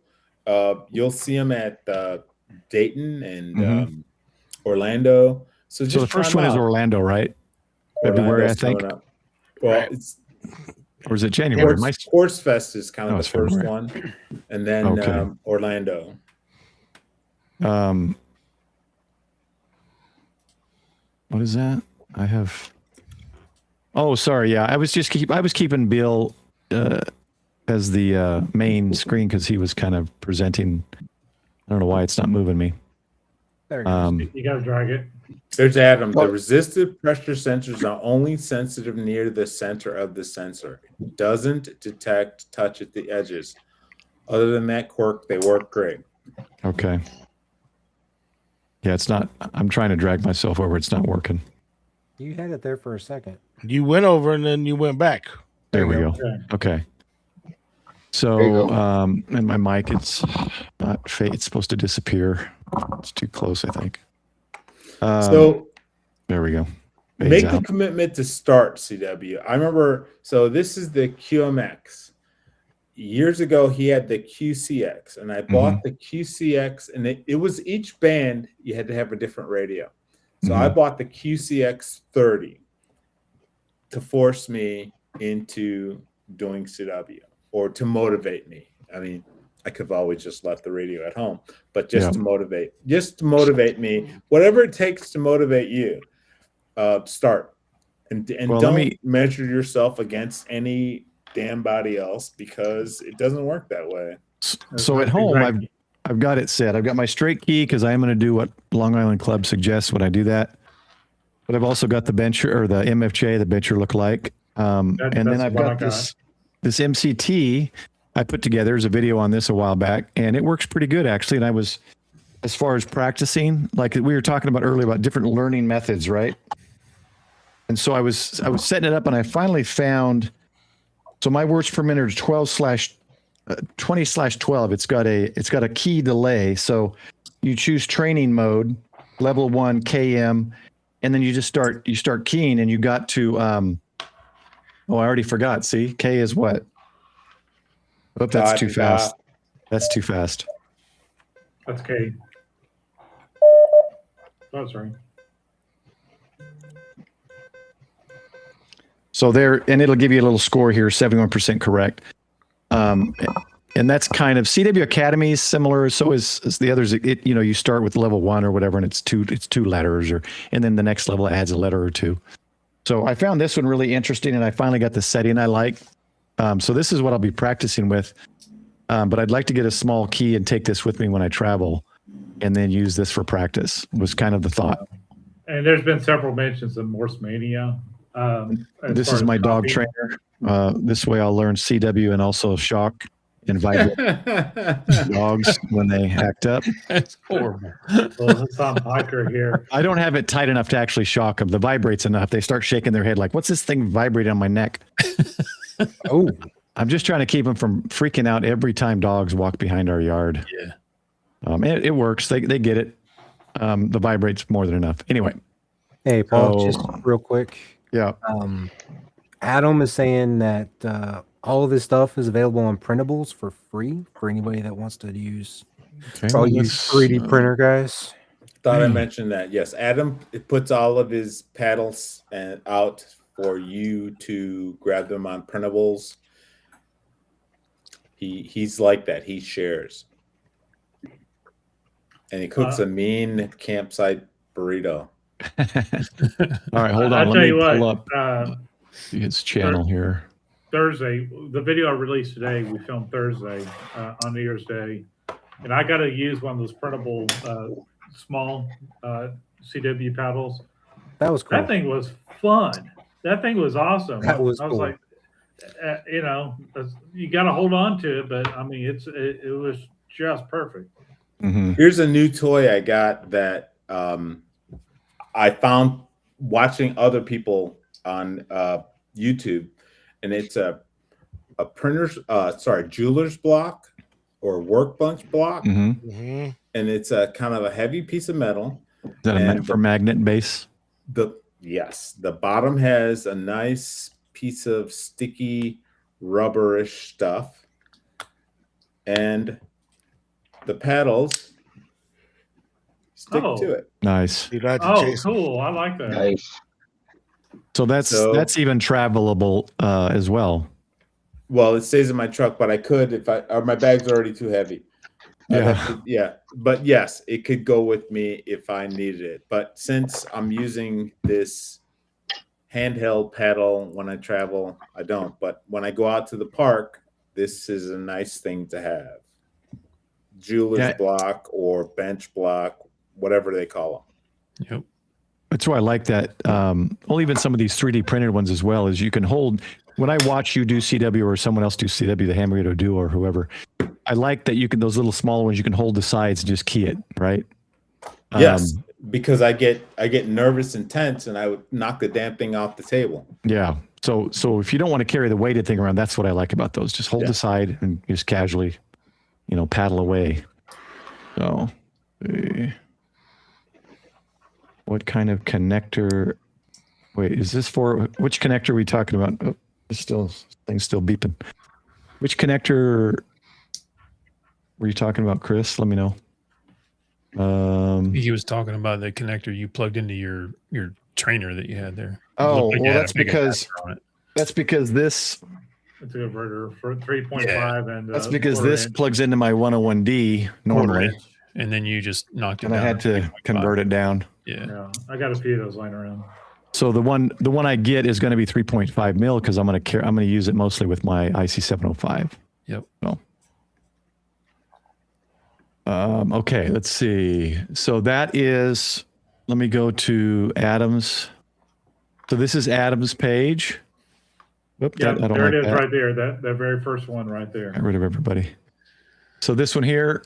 you'll see them at Dayton and Orlando. So the first one is Orlando, right? February, I think. Well, it's. Or is it January? Sports Fest is kind of the first one, and then Orlando. What is that? I have. Oh, sorry. Yeah, I was keeping Bill as the main screen because he was kind of presenting. I don't know why it's not moving me. There you got to drag it. There's Adam. The resistive pressure sensors are only sensitive near the center of the sensor. It doesn't detect touch at the edges. Other than that quirk, they work great. Okay. Yeah, it's not. I'm trying to drag myself over. It's not working. You had it there for a second. You went over and then you went back. There we go. Okay. So, and my mic, it's supposed to disappear. It's too close, I think. So there we go. Make the commitment to start, CW. I remember, so this is the QMX. Years ago, he had the QCX, and I bought the QCX, and it was each band, you had to have a different radio. So I bought the QCX 30 to force me into doing CW or to motivate me. I mean, I could have always just left the radio at home, but just to motivate me, whatever it takes to motivate you, start and don't measure yourself against any damn body else because it doesn't work that way. So at home, I've got it set. I've got my straight key because I am going to do what Long Island Club suggests when I do that. But I've also got the bencher or the MFJ, the bencher look-alike. And then I've got this MCT I put together. There's a video on this a while back, and it works pretty good actually. And I was, as far as practicing, like we were talking about earlier about different learning methods, right? And so I was setting it up, and I finally found. So my words per minute is 20/12. It's got a key delay. So you choose training mode, level 1 KM, and then you just start keying, and you got to I already forgot. See, K is what? Oh, that's too fast. That's too fast. That's K. Oh, sorry. So there, and it'll give you a little score here, 71% correct. And that's kind of CW Academy is similar. So is the others. You start with level 1 or whatever, and it's two letters, and then the next level adds a letter or two. So I found this one really interesting, and I finally got the setting I like. So this is what I'll be practicing with. But I'd like to get a small key and take this with me when I travel, and then use this for practice. Was kind of the thought. And there's been several mentions of Morse Mania. This is my dog trainer. This way I'll learn CW and also shock and vibrate dogs when they act up. That's horrible. Well, it's on Hiker here. I don't have it tight enough to actually shock them. The vibrates enough. They start shaking their head like, what's this thing vibrating on my neck? Oh, I'm just trying to keep them from freaking out every time dogs walk behind our yard. Yeah. It works. They get it. The vibrates more than enough. Anyway. hey, Paul, So- just real quick. Yeah. Adam is saying that all of this stuff is available on printables for free for anybody that wants to use. Okay, All you let's, 3D printer guys. Thought I mentioned that. Yes, Adam puts all of his paddles and out for you to grab them on printables. He's like that. He shares, and he cooks a mean campsite burrito. All right, hold on. I'll Let tell me you pull what. up his channel here. Thursday, the video I released today, we filmed Thursday on New Year's Day, and I got to use one of those printable small CW paddles. That was cool. That thing was fun. That thing was awesome. That was I was cool. like, you got to hold on to it, but I mean, it was just perfect. Mm-hmm. Here's a new toy I got that I found watching other people on YouTube, and it's a jeweler's block or workbench block, Mm-hmm. Mm-hmm. and it's a kind of a heavy piece of metal. Is that And for magnet base? The bottom has a nice piece of sticky rubberish stuff, and the paddles stick to it. Nice. You'd have to Oh, chase 'em. cool! I like that. Nice. So that's even travelable as well. Well, it stays in my truck, but I could or my bag's already too heavy. Yeah. But yes, it could go with me if I needed it. But since I'm using this handheld paddle when I travel, I don't. But when I go out to the park, this is a nice thing to have. Jeweler's block or bench block, whatever they call them. Yep. That's why I like that. Well, even some of these 3D printed ones as well, is you can hold. When I watch you do CW or someone else do CW, the Hamburger do or whoever, I like that you can, those little small ones, you can hold the sides and just key it, right? Yes, because I get nervous and tense, and I would knock the damn thing off the table. Yeah. So if you don't want to carry the weighted thing around, that's what I like about those. Just hold the side and just casually, paddle away. So, what kind of connector? Wait, is this for which connector are we talking about? Oh, thing's still beeping. Which connector were you talking about, Chris? Let me know. He was talking about the connector you plugged into your trainer that you had there. Oh, Looked like well, it had that's a big because adapter on it. that's because this It's a converter for 3.5 and that's because quarter this inch. plugs into my 101D normally, Quarter inch, and then you just knocked it and I down had to convert it down. Yeah. Yeah, I got a few of those lying around. So the one I get is going to be 3.5 mil because I'm going to use it mostly with my IC705. Yep. So, okay, let's see. So that is. Let me go to Adam's. So this is Adam's page. Whoop, Yeah, I don't there like it is that. right there. That very first one right there. Got rid of everybody. So this one here.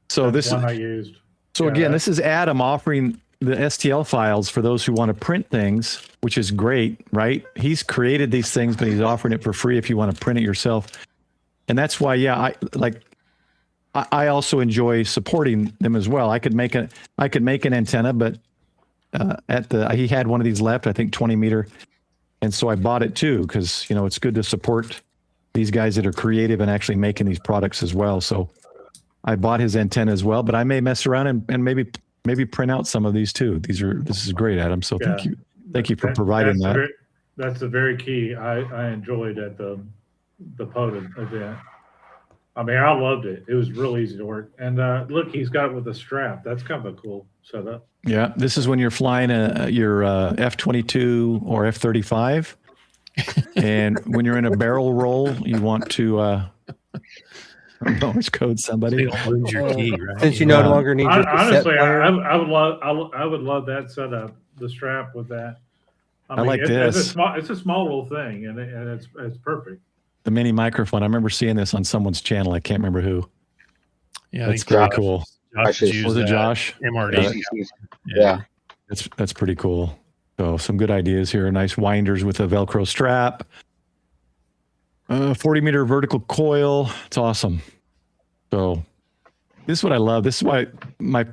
So That's this one is. I used. So Yeah, again, that- this is Adam offering the STL files for those who want to print things, which is great, right? He's created these things, but he's offering it for free if you want to print it yourself. And that's why, I also enjoy supporting them as well. I could make an antenna, but he had one of these left, I think 20 meter. And so I bought it too, because, it's good to support these guys that are creative and actually making these products as well. So I bought his antenna as well, but I may mess around and maybe print out some of these too. This is great, Adam. So thank you for providing that. That's the very key I enjoyed at the POTA event. I mean, I loved it. It was real easy to work. And look, he's got it with a strap. That's kind of a cool setup. Yeah, this is when you're flying your F-22 or F-35, and when you're in a barrel roll, you want to Morse code somebody. You don't lose your key, right? Since you no longer need your cassette Honestly, player. I would love that setup. The strap with that. I like it's this. It's a small little thing, and it's perfect. the mini microphone. I remember seeing this on someone's channel. I can't remember who. Yeah, I That's think very Josh- cool. Josh has used Was it that Josh? MRD. Yeah. That's pretty cool. So some good ideas here. Nice winders with a Velcro strap. 40-meter vertical coil. It's awesome. So this is what I love. This is why my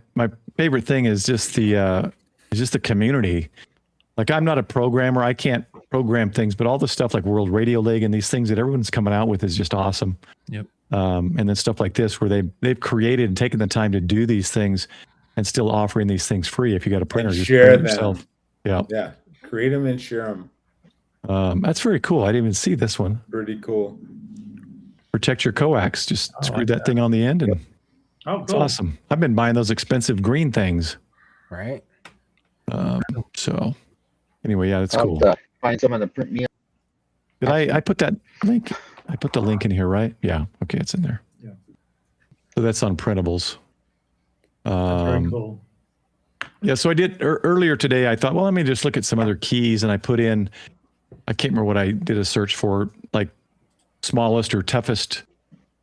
favorite thing is just the community. Like, I'm not a programmer. I can't program things, but all the stuff like World Radio League and these things that everyone's coming out with is just awesome. Yep. And then stuff like this where they've created and taken the time to do these things and still offering these things free. If you got a printer, And just share print it them. yourself. Yeah. Yeah. Create them and share them. That's very cool. I didn't even see this one. Pretty cool. Protect your coax. Just screw like that thing on the end, and Oh, it's cool. awesome. I've been buying those expensive green things. Right. So anyway, yeah, that's I'll cool. have to find someone to print me. Did I put that link? I put the link in here, right? Yeah. Okay, it's in there. Yeah. So that's on printables. That's very cool. Yeah, so I did earlier today. I thought, well, let me just look at some other keys, and I put in, I can't remember what I did a search for, like smallest or toughest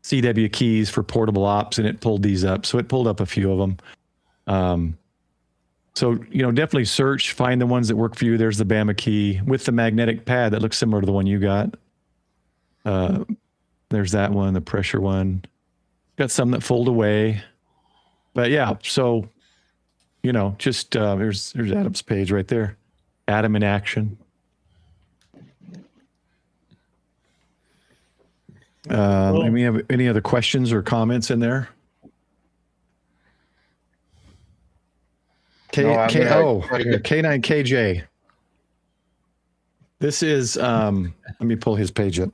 CW keys for portable ops, and it pulled these up. So it pulled up a few of them. So, definitely search, find the ones that work for you. There's the Bama key with the magnetic pad that looks similar to the one you got. There's that one, the pressure one. Got some that fold away. But yeah, so, just there's Adam's page right there. Adam in action. We have any other questions or comments in there? K9KJ. This is let me pull his page up.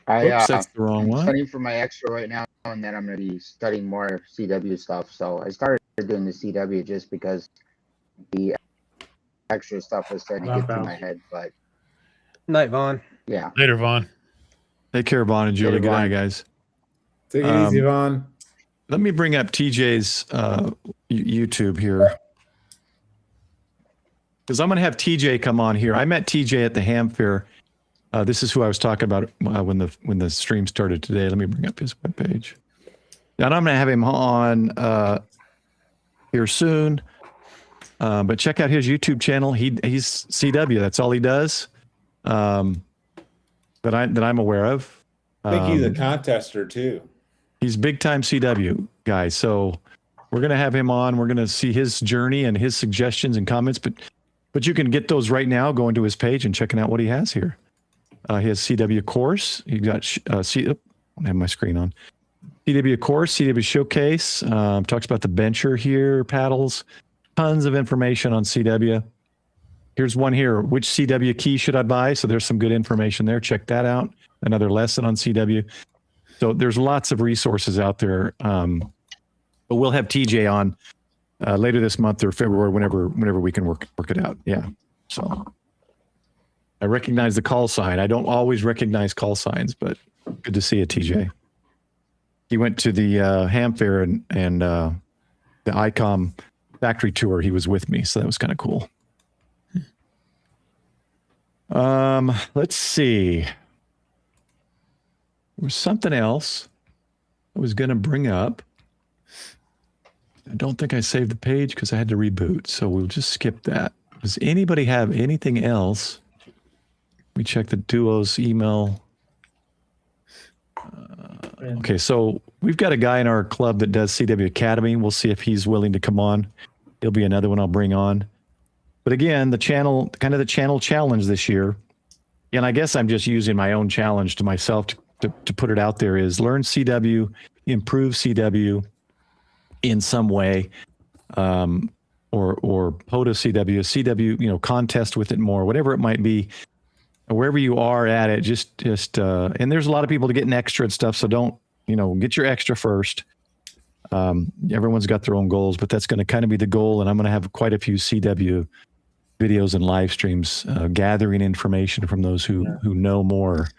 Oops, that's the wrong I'm one. studying for my extra right now, and then I'm going to be studying more CW stuff. So I started doing the CW just because the extra stuff was starting to get through my head. But Night, Vaughn. yeah, Later, Vaughn. Take care, Vaughn and Julie. Later, Good night, Vaughn. guys. Take it easy, Vaughn. Let me bring up TJ's YouTube here, because I'm going to have TJ come on here. I met TJ at the Ham Fair. This is who I was talking about when the stream started today. Let me bring up his webpage. And I'm going to have him on here soon. But check out his YouTube channel. He's CW. That's all he does. That I'm aware of. I think he's a contester too. He's big time CW guy. So we're going to have him on. We're going to see his journey and his suggestions and comments. But you can get those right now, going to his page and checking out what he has here. He has CW course. He got I don't have my screen on. CW course, CW showcase. Talks about the bencher here, paddles. Tons of information on CW. Here's one here. Which CW key should I buy? So there's some good information there. Check that out. Another lesson on CW. So there's lots of resources out there. But we'll have TJ on later this month or February, whenever we can work it out. Yeah. So I recognize the call sign. I don't always recognize call signs, but good to see you, TJ. He went to the Ham Fair and the ICOM factory tour. He was with me, so that was kind of cool. Let's see. There was something else I was going to bring up. I don't think I saved the page because I had to reboot, so we'll just skip that. Does anybody have anything else? Let me check the duo's email. Okay, so we've got a guy in our club that does CW Academy. We'll see if he's willing to come on. He'll be another one I'll bring on. But again, the channel challenge this year, and I guess I'm just using my own challenge to myself to put it out there, is learn CW, improve CW in some way, or POTA CW, contest with it more, whatever it might be. Wherever you are at it, just and there's a lot of people to get an extra and stuff, so don't, get your extra first. Everyone's got their own goals, but that's going to kind of be the goal, and I'm going to have quite a few CW videos and live streams gathering information from those who know more.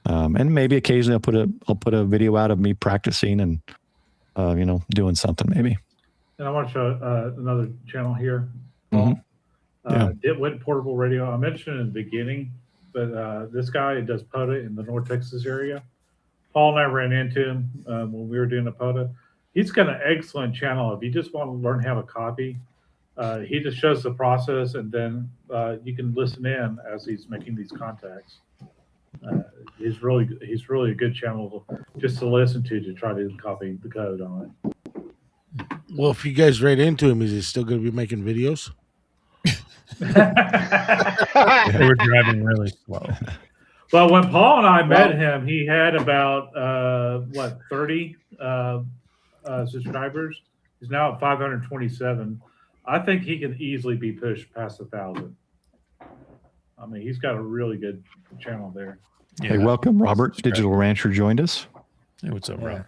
And maybe occasionally I'll put a video out of me practicing and doing something maybe. And I want to show another channel here. Mm-hmm. Ditwit Portable Radio. I mentioned in the beginning, but this guy does POTA in the North Texas area. Paul and I ran into him when we were doing a POTA. He's got an excellent channel. If you just want to learn how to copy, he just shows the process, and then you can listen in as he's making these contacts. He's really a good channel just to listen to try to copy the code on it. Well, if you guys ran into him, is he still going to be making videos? They were driving really slow. Well, when Paul and I met him, he had about 30 subscribers. He's now at 527. I think he can easily be pushed past 1,000. I mean, he's got a really good channel there. Yeah. Hey, welcome, Robert. Digital Rancher joined us. Hey, what's up, Rob?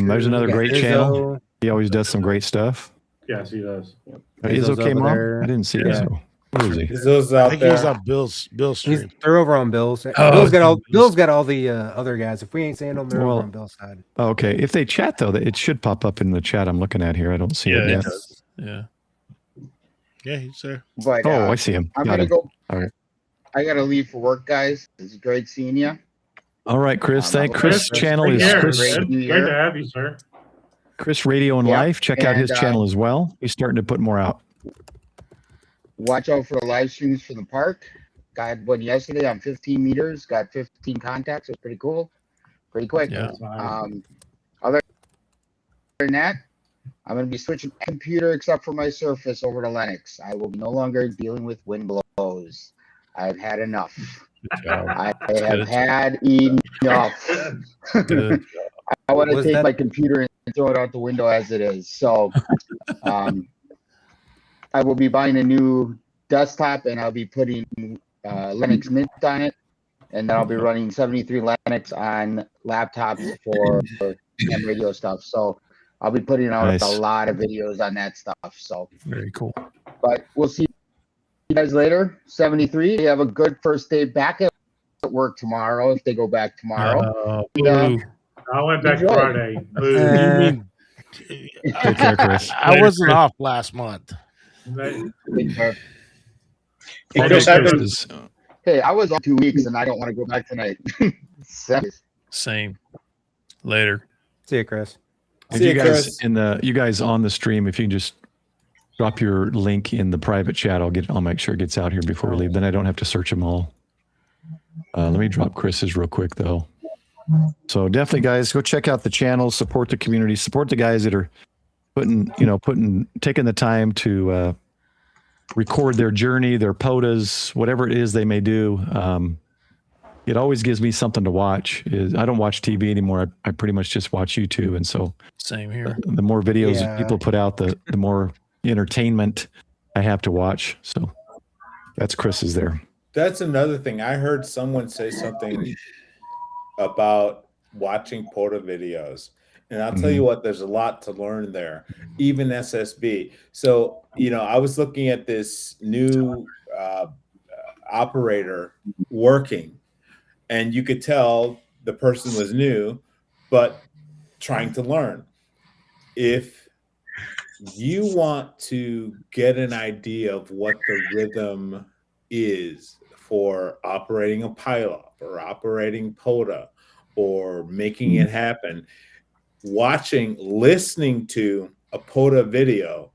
There's another great Izzo. channel. He always does some great stuff. Yes, he does. Is Izzo's okay, over Mom? there. I didn't see Yeah. Izzo. Where is he? Those I out think he was there. on Bill's He's, stream. they're over on Bill's. Oh, Bill's got all the other guys. If we ain't seeing them, they're Well, over on Bill's side. Okay. If they chat, though, it should pop up in the chat I'm looking at here. I don't see Yeah, it it yet. does. Yeah. Yeah, he's there. But Oh, I see him. I'm Got gonna him. go. All right. I gotta leave for work, guys. It's great seeing you. All right, Chris. Thank Chris, Chris' channel Take is care. Chris, Great. Great to have you, sir. Chris Radio and Yeah, Life. Check out his and, channel as well. He's starting to put more out. Watch out for the live streams from the park. Got one yesterday on 15 meters. Got 15 contacts. It was pretty cool. Pretty quick. Yeah. That's nice. Other than that, I'm going to be switching computer except for my Surface over to Linux. I will be no longer dealing with wind blows. I've had enough. Good job. I have Good. had enough. Good. I want to Was take that- my computer and throw it out the window as it is. So I will be buying a new desktop, and I'll be putting Linux Mint on it. And then I'll be running 73 Linux on laptops for ham radio stuff. So I'll be putting out Nice. a lot of videos on that stuff. So, Very cool. but we'll see you guys later. 73. You have a good first day back at work tomorrow if they go back tomorrow. I went back Enjoy. Friday. Boo. You mean Take care, Chris. I wasn't off last month. They- Hey, Chris, I've been- Is- Hey, I was on 2 weeks and I don't want to go back tonight. Same. Later. See you, Chris. If See you you, guys Chris. you guys on the stream, if you can just drop your link in the private chat, I'll make sure it gets out here before we leave. Then I don't have to search them all. Let me drop Chris's real quick though. So definitely, guys, go check out the channel, support the community, support the guys that are taking the time to record their journey, their POTAs, whatever it is they may do. It always gives me something to watch. I don't watch TV anymore. I pretty much just watch YouTube. And so Same here. the more videos that Yeah. people put out, the more entertainment I have to watch. So that's Chris's there. That's another thing. I heard someone say something about watching POTA videos. And I'll tell you what, there's a lot to learn there, even SSB. So, I was looking at this new operator working, and you could tell the person was new, but trying to learn. If you want to get an idea of what the rhythm is for operating a pilot or operating POTA or making it happen, listening to a POTA video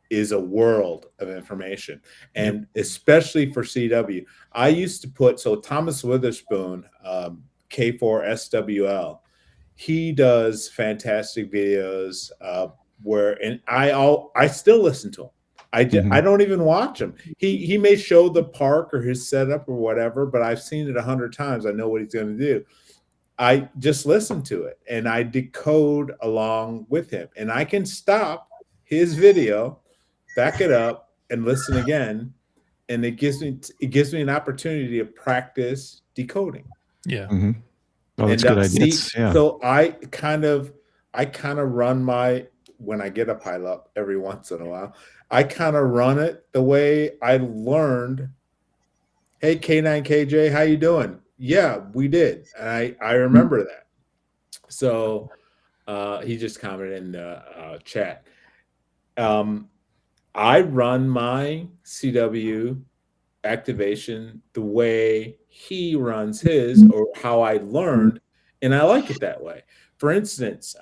is a world of information. And especially for CW, I used to put, Thomas Witherspoon, K4SWL, he does fantastic videos and I still listen to him. I don't even watch him. He may show the park or his setup or whatever, but I've seen it 100 times. I know what he's going to do. I just listen to it and I decode along with him, and I can stop his video, back it up, and listen again, and it gives me an opportunity to practice decoding. Yeah. Mm-hmm. Oh, that's a good idea. So I kind of run when I get a pile up every once in a while, I kind of run it the way I learned. Hey, K9KJ, how you doing? Yeah, we did. And I remember that. So he just commented in the chat. I run my CW activation the way he runs his or how I learned, and I like it that way. For instance,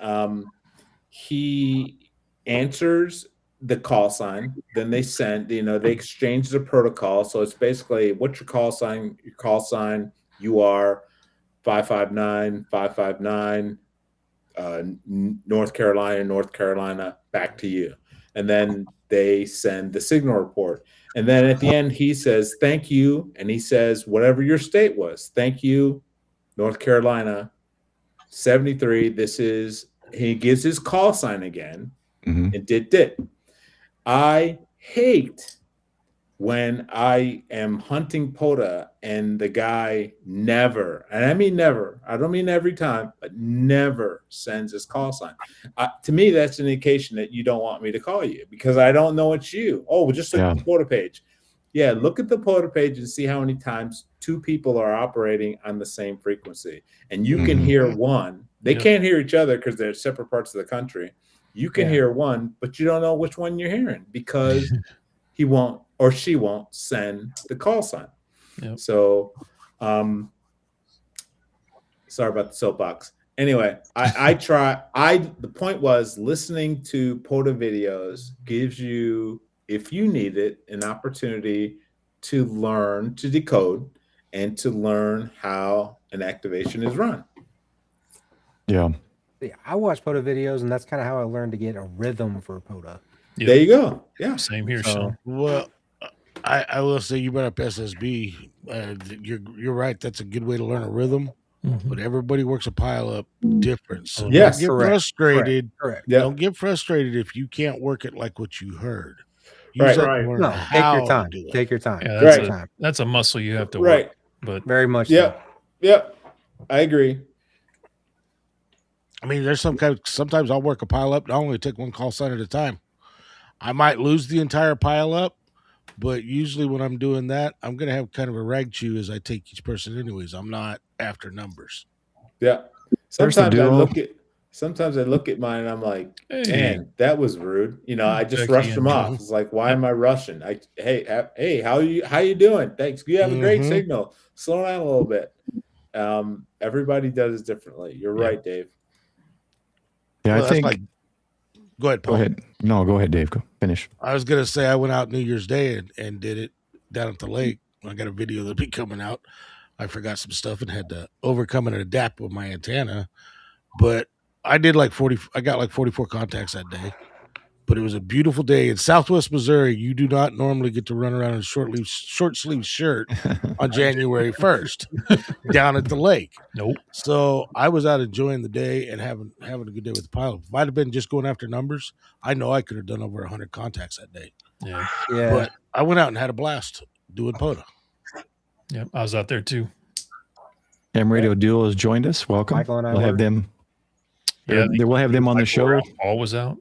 he answers the call sign, then they send, they exchange the protocol. So it's basically, what's your call sign? Your call sign, you are 559, North Carolina, back to you. And then they send the signal report. And then at the end, he says, thank you. And he says, whatever your state was, thank you, North Carolina, 73. He gives his call sign again, and dit. I hate when I am hunting POTA and the guy never, and I mean never, I don't mean every time, but never sends his call sign. To me, that's an indication that you don't want me to call you because I don't know it's you. Oh, well, just look at the POTA page. Yeah, look at the POTA page and see how many times two people are operating on the same frequency. And you can hear one. They can't hear each other because they're separate parts of the country. You can hear one, but you don't know which one you're hearing because he won't or she won't send the call sign. Yep. So, sorry about the soapbox. Anyway, the point was listening to POTA videos gives you, if you need it, an opportunity to learn to decode and to learn how an activation is run. Yeah, I watch POTA videos, and that's kind of how I learned to get a rhythm for POTA. Yep. There you go. Yeah, same here, Sean. Well, I will say you brought up SSB. You're right. That's a good way to learn a rhythm. But everybody works a pile up different. So don't get frustrated. Correct. Yep. Don't get frustrated if you can't work it like what you heard. Take your time. Take your time. Yeah, that's a muscle you have to work. But very much. Yep. Yep. I agree. I mean, there's sometimes I'll work a pile up. I'll only take one call sign at a time. I might lose the entire pile up, but usually when I'm doing that, I'm going to have kind of a Ragchew as I take each person anyways. I'm not after numbers. Yeah. Sometimes I look at mine and I'm like, man, that was rude. I just rushed them off. It's like, why am I rushing? Hey, how you doing? Thanks. You have a great signal. Slow down a little bit. Everybody does it differently. You're right, Dave. Yeah, I think. Go ahead, Paul. Go ahead. No, go ahead, Dave. Go finish. I was gonna say I went out New Year's Day and did it down at the lake. I got a video that'll be coming out. I forgot some stuff and had to overcome and adapt with my antenna. But I did I got like 44 contacts that day. But it was a beautiful day in Southwest Missouri. You do not normally get to run around in a short sleeve shirt on January 1st down at the lake. Nope. So I was out enjoying the day and having a good day with the pilot. If I'd have been just going after numbers, I know I could have done over 100 contacts that day. Yeah. But I went out and had a blast doing POTA. Yeah, I was out there too. Ham Radio Duo has joined us. Welcome. Michael and I we'll have them. Yeah, we'll have them on the show. Paul was out.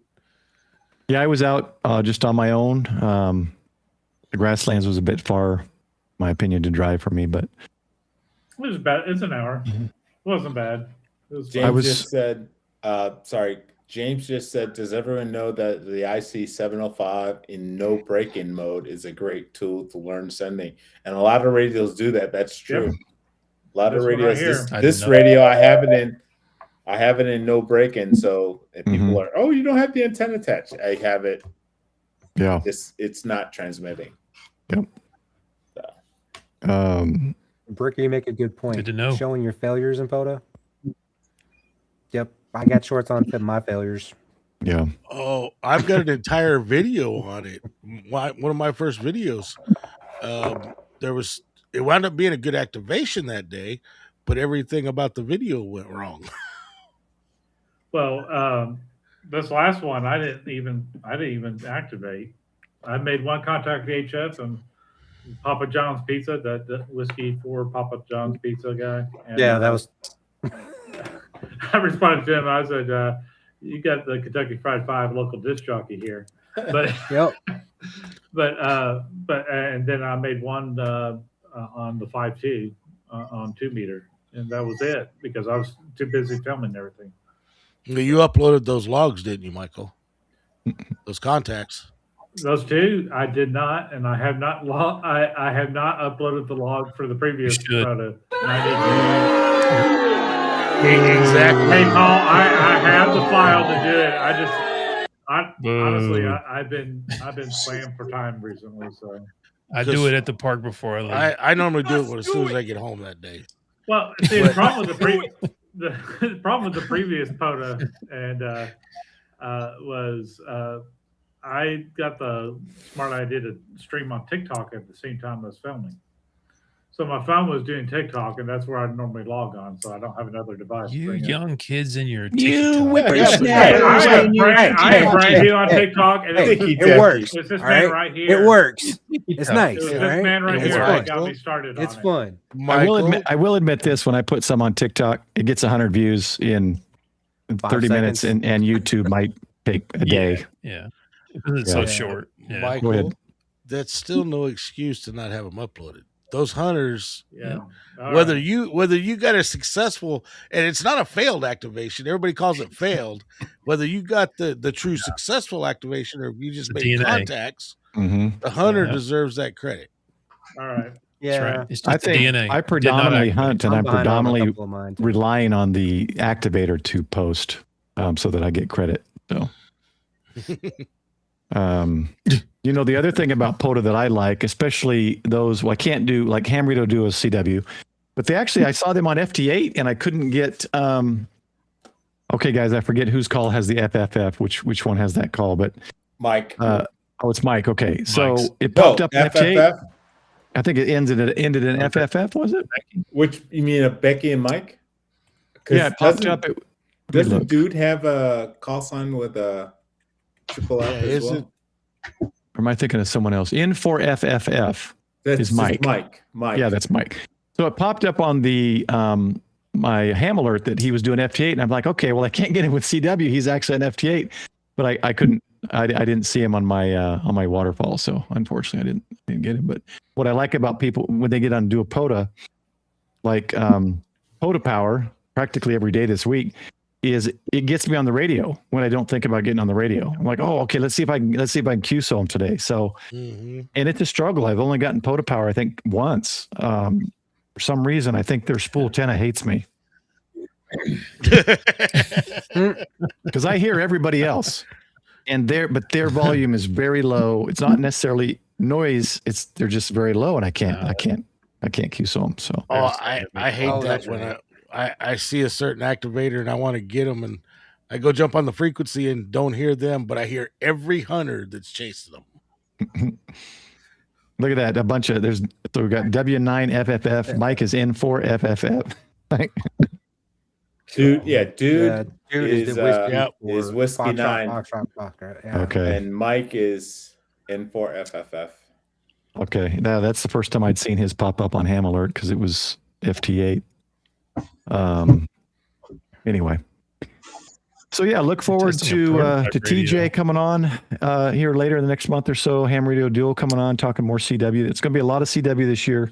Yeah, I was out just on my own. The grasslands was a bit far, my opinion, to drive for me, but it was bad. It's an hour. It wasn't bad. It was James just said, does everyone know that the IC705 in no break-in mode is a great tool to learn sending? And a lot of radios do that. That's true. Yep. A lot of radios. This radio, I have it in no break-in. So if people are, you don't have the antenna attached. I have it. Yeah. It's not transmitting. Yep. So. Bricker, you make a good point. Good to know. Showing your failures in POTA. Yep. I got shorts on fit my failures. Yeah. Oh, I've got an entire video on it. One of my first videos. It wound up being a good activation that day, but everything about the video went wrong. Well, this last one I didn't even activate. I made one contact VHF and Papa John's Pizza, that whiskey for Papa John's Pizza guy. And, that was. I responded to him. I said, "You got the Kentucky Fried 5 local disc jockey here," but and then I made one on the 5.2 on 2 meter, and that was it because I was too busy filming everything. You uploaded those logs, didn't you, Michael? Those contacts. Those two, I did not, and I have not I have not uploaded the log for the previous should. photo. And I need to. Exactly. Hey, Paul, I have the file to do it. Honestly, Boo. I've been slammed for time recently, so. I do it at the park before I leave. I normally do it as soon as I get home that day. Well, see, the problem with the problem with the previous photo and was I got the smart idea to stream on TikTok at the same time I was filming. So my phone was doing TikTok, and that's where I normally log on. So I don't have another device. You to bring young kids in your You TikTok. whippersnapper. I am brand new on TikTok, and It works. it's this all man right? right here. It works. It's nice. It was all this right? man right It's here fun. that got me started It's on fun. I will admit this: when I put some on TikTok, it gets 100 views in 30 minutes, and YouTube might take a day. Yeah. Because it's so short. Yeah. Go Michael, ahead. that's still no excuse to not have them uploaded. Those hunters, Yeah. whether you got a successful, and it's not a failed activation, everybody calls it failed. Whether you got the true successful activation or you just The made DNA. contacts, Mm-hmm. the hunter Yeah. deserves that credit. All right. That's right. It's just I the think DNA. I Did not predominantly activate. hunt, and I'm behind on a predominantly couple of mine, too. relying on the activator to post so that I get credit. So, the other thing about POTA that I like, especially those, I can't do like Hamrito do a CW, but I saw them on FT8 and I couldn't get, okay guys, I forget whose call has the FFF, which one has that call, but Mike. it's Mike. Okay. So Mike's. it popped up in FT8. FFF. I think it ended in FFF, was it? Which you mean Becky and Mike? 'Cause Yeah, it popped up. Doesn't dude have a call sign with a triple F as is well? it? Or am I thinking of someone else? N4FFF. That's is just Mike. Mike. Yeah, that's Mike. So it popped up on the my ham alert that he was doing FT8, and I'm like, okay, well, I can't get him with CW. He's actually an FT8, but I couldn't. I didn't see him on my waterfall, so unfortunately, I didn't get him. But what I like about people when they get on do a POTA, like POTA Power, practically every day this week, is it gets me on the radio when I don't think about getting on the radio. I'm like, oh, okay, let's see if I can QSO him today. So, and it's a struggle. I've only gotten POTA Power, I think, once. For some reason, I think their spool Tenna hates me because I hear everybody else, and their volume is very low. It's not necessarily noise. They're just very low, and I can't QSO them. So, I hate that when I see a certain activator and I want to get them, and I go jump on the frequency and don't hear them, but I hear every hunter that's chasing them. Look at that. A bunch of so we've got W9FFF. Mike is N4FFF. Dude is is Whiskey Foxtrot, 9. Foxtrot, yeah. Okay. And Mike is N4FFF. Okay. Now that's the first time I'd seen his pop up on Ham Alert because it was FT8. Anyway. So yeah, look forward to TJ coming on here later in the next month or so. Ham Radio Duo coming on, talking more CW. It's going to be a lot of CW this year.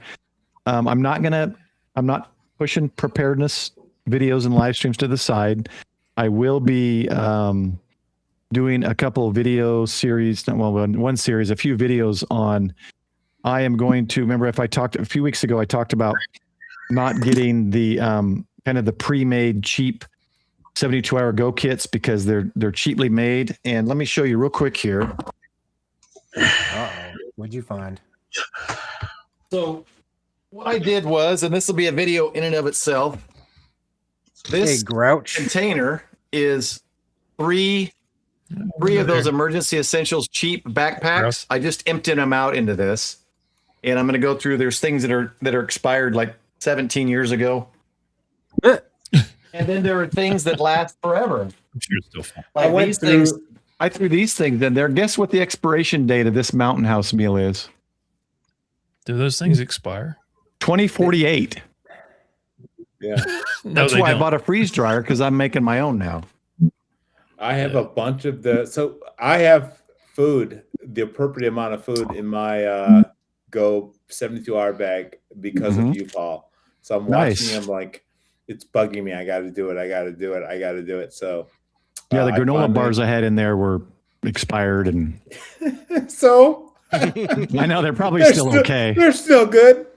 I'm not pushing preparedness videos and live streams to the side. I will be doing a couple of video series. One series, a few videos on. I am going to remember if I talked a few weeks ago. I talked about not getting the kind of the pre-made cheap 72-hour go kits because they're cheaply made. And let me show you real quick here. What'd you find? So what I did was, and this will be a video in and of itself. This Grouch container is three of those emergency essentials cheap backpacks. I just emptied them out into this, and I'm going to go through. There's things that are expired like 17 years ago. And then there are things that last forever. I'm sure it's still fun. Like these things, I threw these things in there. Guess what the expiration date of this Mountain House meal is? Do those things expire? 2048. Yeah. No, That's they why I don't. bought a freeze dryer because I'm making my own now. I have a bunch of so I have food, the appropriate amount of food in my Go 72-hour bag because of you, Paul. So I'm watching him like it's bugging me. I got to do it. I got to do it. I got to do it. So yeah, the granola bars I had in there were expired, and So I know they're probably they're still okay. They're still good.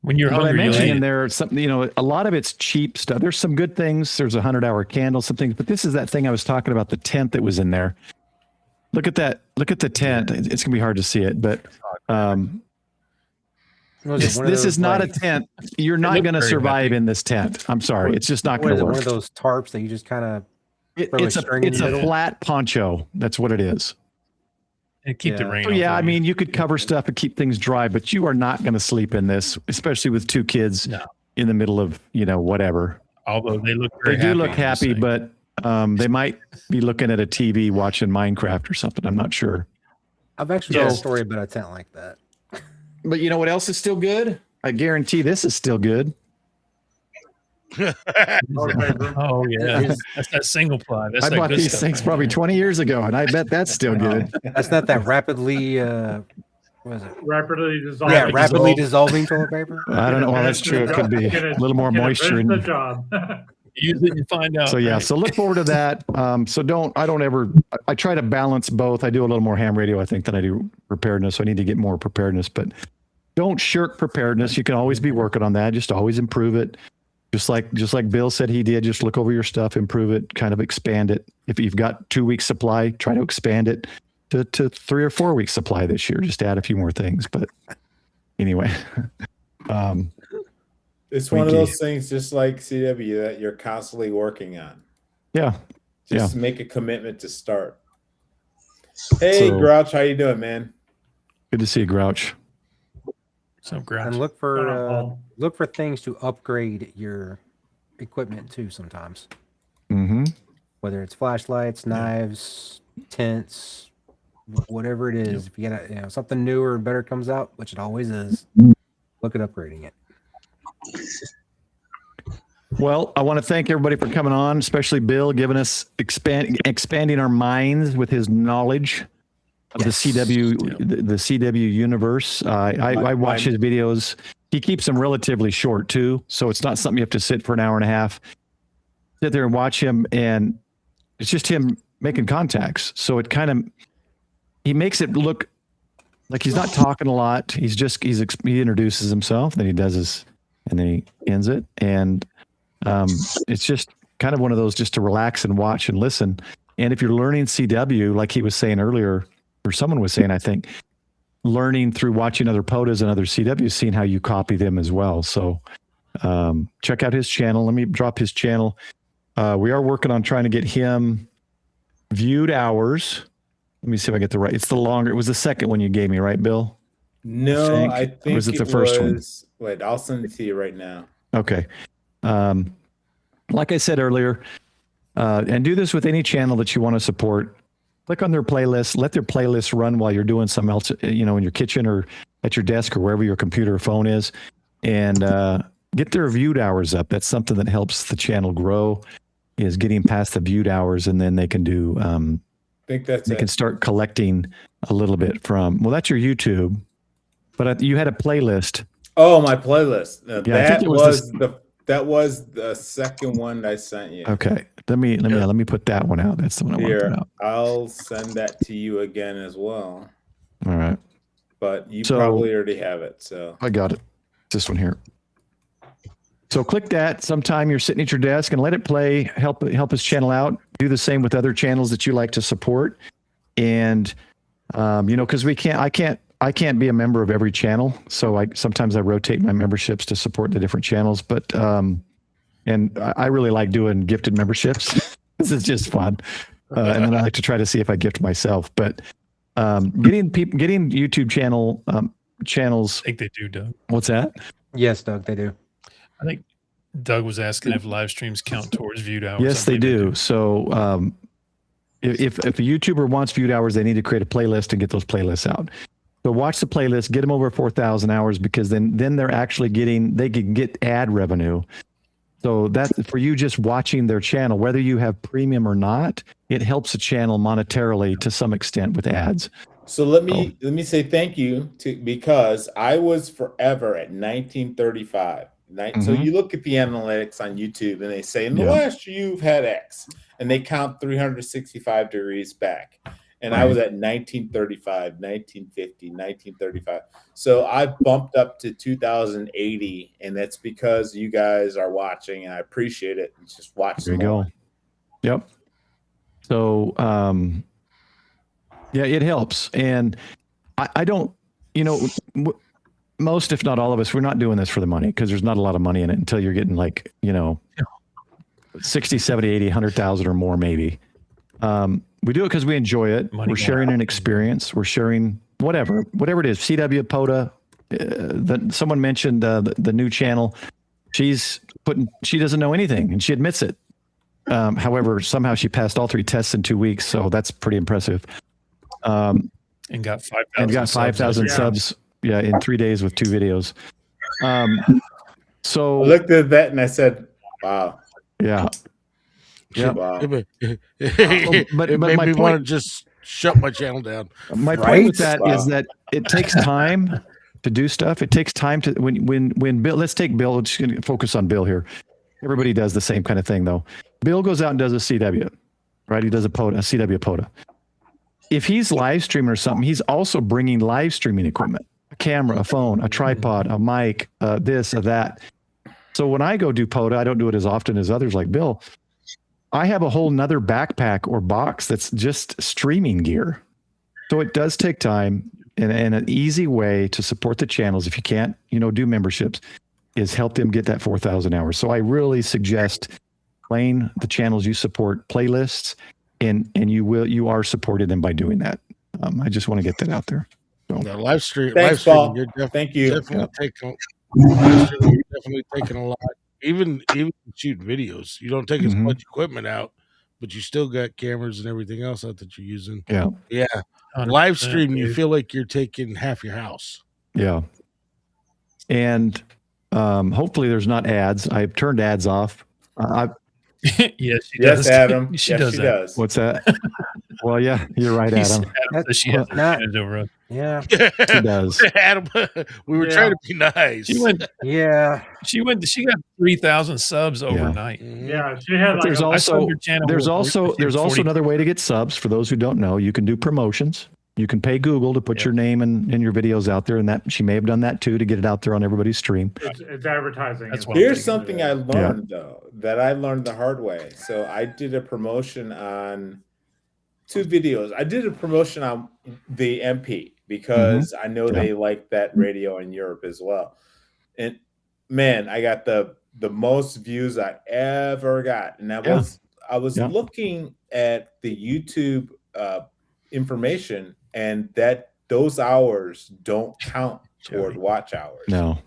When you're But I hungry, you mentioned eat in it. there something, a lot of it's cheap stuff. There's some good things. There's 100-hour candle, some things, but this is that thing I was talking about, the tent that was in there. Look at that. Look at the tent. It's gonna be hard to see it, but this is not a tent. You're not going to survive in this tent. I'm sorry. It's just not going to work. One of those tarps that you just kind of It's a flat poncho. That's what it is. And keep the rain. So I mean, you could cover stuff and keep things dry, but you are not going to sleep in this, especially with two kids in the middle of, whatever. Although they look They do look happy, but they might be looking at a TV watching Minecraft or something. I'm not sure. I've actually got a story about a tent like that. But you know what else is still good? I guarantee this is still good. Oh yeah, that's that single ply. That's I bought these things probably 20 years ago, and I bet that's still good. That's not that rapidly. What is it? Rapidly dissolving. Yeah, rapidly dissolving toilet paper. I don't know. Well, that's true. It could be a little more moisture. The job. Use it and find out. So right? so look forward to that. I try to balance both. I do a little more ham radio, I think, than I do preparedness. So I need to get more preparedness, but don't shirk preparedness. You can always be working on that. Just always improve it. Just like Bill said he did, just look over your stuff, improve it, kind of expand it. If you've got 2 weeks supply, try to expand it to 3 or 4 weeks supply this year. Just add a few more things. But anyway, it's one of those things, just like CW, that you're constantly working on. Yeah. Just make a commitment to start. Hey, Grouch, how you doing, man? Good to see you, Grouch. So Grouch. And look for things to upgrade your equipment too. Sometimes, whether it's flashlights, knives, tents, whatever it is. If you get something newer and better comes out, which it always is, look at upgrading it. Well, I want to thank everybody for coming on, especially Bill, giving us expanding our minds with his knowledge of the CW universe. I watch his videos. He keeps them relatively short too, so it's not something you have to sit for an hour and a half. Sit there and watch him, and it's just him making contacts. So he makes it look like he's not talking a lot. He introduces himself, then he does and then he ends it, and it's just kind of one of those just to relax and watch and listen. And if you're learning CW, like he was saying earlier, or someone was saying, I think, learning through watching other POTAs and other CWs, seeing how you copy them as well. So check out his channel. Let me drop his channel. We are working on trying to get him viewed hours. Let me see if I get the right. It was the second one you gave me, right, Bill? No, I think or was it the first one? Wait, I'll send it to you right now. Okay. Like I said earlier, and do this with any channel that you want to support. Click on their playlist, let their playlist run while you're doing something else, in your kitchen or at your desk or wherever your computer or phone is, and get their viewed hours up. That's something that helps the channel grow, is getting past the viewed hours, and then they can do, I think they can start collecting a little bit from, well, that's your YouTube, but you had a playlist. Oh, my playlist. Yeah, that was the second one I sent you. Okay. Let me put that one out. That's the one I want to put out. I'll send that to you again as well. All right. But you probably already have it. So I got it. This one here. So click that sometime you're sitting at your desk and let it play, help his channel out. Do the same with other channels that you like to support. And because I can't be a member of every channel. So sometimes I rotate my memberships to support the different channels, but and I really like doing gifted memberships. This is just fun. And then I like to try to see if I gift myself, but getting YouTube channels. I think they do, Doug. What's that? Yes, Doug, they do. I think Doug was asking if live streams count towards viewed hours. Yes, they do. So if a YouTuber wants viewed hours, they need to create a playlist and get those playlists out. So watch the playlist, get them over 4,000 hours, because then they're actually they can get ad revenue. So that's for you just watching their channel, whether you have premium or not, it helps the channel monetarily to some extent with ads. So let me say thank you because I was forever at 1935. So you look at the analytics on YouTube and they say in the last year you've had X. and they count 365 degrees back. And I was at 1935, 1950, 1935. So I bumped up to 2080, and that's because you guys are watching, and I appreciate it. Just watch. There you go. Yep. So, yeah, it helps. And I don't, most, if not all of us, we're not doing this for the money because there's not a lot of money in it until you're getting 60, 70, 80, 100,000 or more, maybe. We do it because we enjoy it. We're sharing an experience. We're sharing whatever it is. CW, POTA. Someone mentioned the new channel. She doesn't know anything, and she admits it. However, somehow she passed all 3 tests in 2 weeks, so that's pretty impressive. And got 5,000 subs. Yeah, in 3 days with 2 videos. So I looked at that and I said, "Wow." Yeah. Yeah. Wow. But it made my me point, want to just shut my channel down. my point Right? with that is that it takes time to do stuff. It takes time to when Bill. Let's take Bill. Let's just gonna focus on Bill here. Everybody does the same kind of thing, though. Bill goes out and does a CW, right? He does a CW POTA. If he's live streaming or something, he's also bringing live streaming equipment, a camera, a phone, a tripod, a mic, this, that. So when I go do POTA, I don't do it as often as others like Bill. I have a whole nother backpack or box that's just streaming gear. So it does take time, and an easy way to support the channels, if you can't, do memberships, is help them get that 4,000 hours. So I really suggest playing the channels you support, playlists, and you are supporting them by doing that. I just want to get that out there. So. The live stream. Thanks, Paul. Thank you. Definitely taking a lot. Even shooting videos, you don't take as much equipment out, but you still got cameras and everything else out that you're using. Yeah. Live stream, you feel like you're taking half your house. Yeah. And hopefully there's not ads. I've turned ads off. Yes, she does. Adam. She does. What's that? Well, yeah, you're right, Adam. She has Not- advantage over us. Yeah. She does. Adam, we were trying to be nice. She went. Yeah. She got 3,000 subs overnight. Yeah, she had But like there's a, also your channel there's will- also she had 40 another way to get subs for those who don't know. You can do promotions. You can pay Google to put your name and your videos out there, and that she may have done that too to get it out there on everybody's stream. it's advertising. That's is what what Here's they something do. I learned though, that I learned the hard way. So I did a promotion on 2 videos. I did a promotion on the MP because I know they like that radio in Europe as well. And man, I got the most views I ever got. And that was I was looking at the YouTube information, and that those hours don't count toward watch hours. No.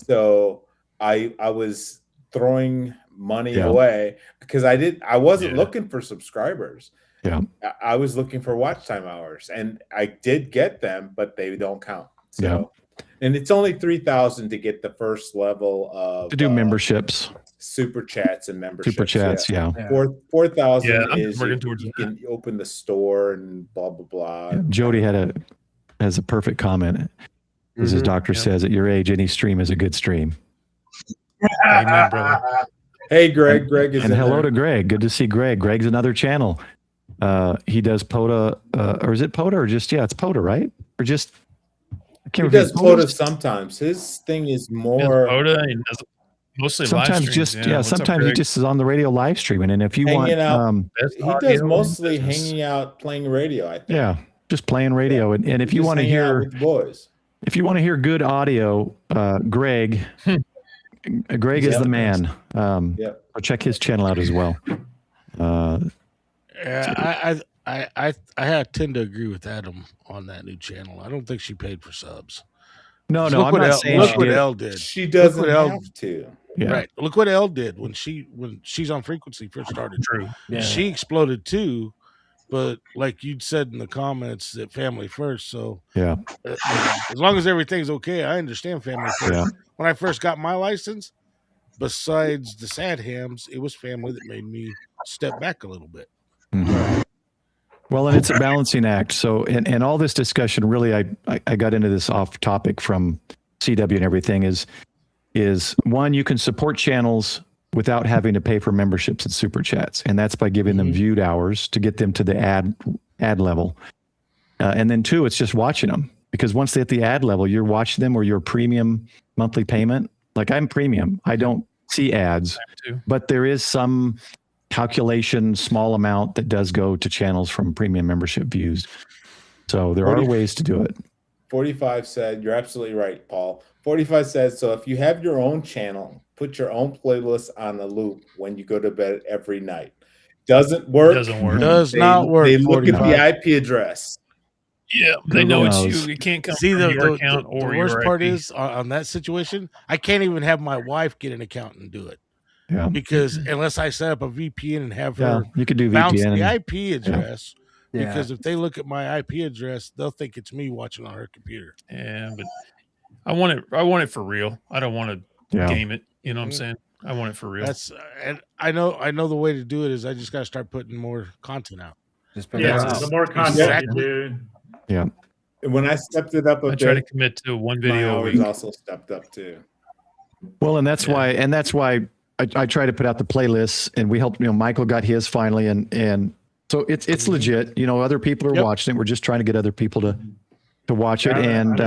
So I was throwing money away because I wasn't looking for subscribers. Yeah. I was looking for watch time hours, and I did get them, but they don't count. So and it's only 3,000 to get the first level of To do memberships. super chats and memberships. Super chats, yeah. 4,000 I'm is working you towards can open the store and blah blah blah. Yeah, Jody has a perfect comment. As his doctor says, at your age, any stream is a good stream. Amen, brother. Hey, Greg. Greg is And in hello there. to Greg. Good to see Greg. Greg's another channel. He does POTA, or is it POTA or just, it's POTA, right? Or just, I He can't remember. does POTA sometimes. His thing is more POTA, he does mostly Sometimes live streams. just, What's up, sometimes he Greg? just is on the radio live streaming. And if you want, hanging out. Best He does audio mostly business. hanging out playing radio, I think. just playing radio. And if you Just want to hanging out hear, with boys. if you want to hear good audio, Greg is the man. So check his channel out as well. Yeah, I tend to agree with Adam on that new channel. I don't think she paid for subs. No, Look I'm what not Elle- saying look she what did. Elle did. She doesn't what Elle- have to. Yeah. Right. Look what Elle did when she's on Frequency first started. True. Yeah. She exploded too, but like you'd said in the comments, that family first. So Yeah. as long as everything's okay, I understand family first. Yeah. When I first got my license, besides the sad hams, it was family that made me step back a little bit. Mhm. Well, and it's a balancing act. So, and all this discussion, really, I got into this off topic from CW and everything is one, you can support channels without having to pay for memberships and super chats. And that's by giving them viewed hours to get them to the ad level. And then 2, it's just watching them, because once they hit the ad level, you're watching them or your premium monthly payment. Like I'm premium. I don't see ads, but there is some calculation, small amount that does go to channels from premium membership views. So there are ways to do it. 45 said, you're absolutely right, Paul. 45 says, so if you have your own channel, put your own playlist on a loop when you go to bed every night. Doesn't work. Doesn't work. Does not work. They look 45. at the IP address. Yeah, they know it's knows. you. It can't come See, from the your account or worst your part IP. is on that situation, I can't even have my wife get an account and do it. Yeah. Because unless I set up a VPN and have her You could do bounce VPN. the IP address, Yeah. because if they look at my IP address, they'll think it's me watching on her computer. Yeah, but I want it for real. I don't want to game it. You know what I'm saying? I want it for real. That's and I know the way to do it is I just got to start putting more content out. Just put it out. The more content you do. Yeah. And when I stepped it up a I bit, try to commit to one my video a hours week. also stepped up too. Well, and that's why I try to put out the playlists, and we helped, Michael got his finally. And so it's legit, other people are watching it. We're just trying to get other people to watch it. And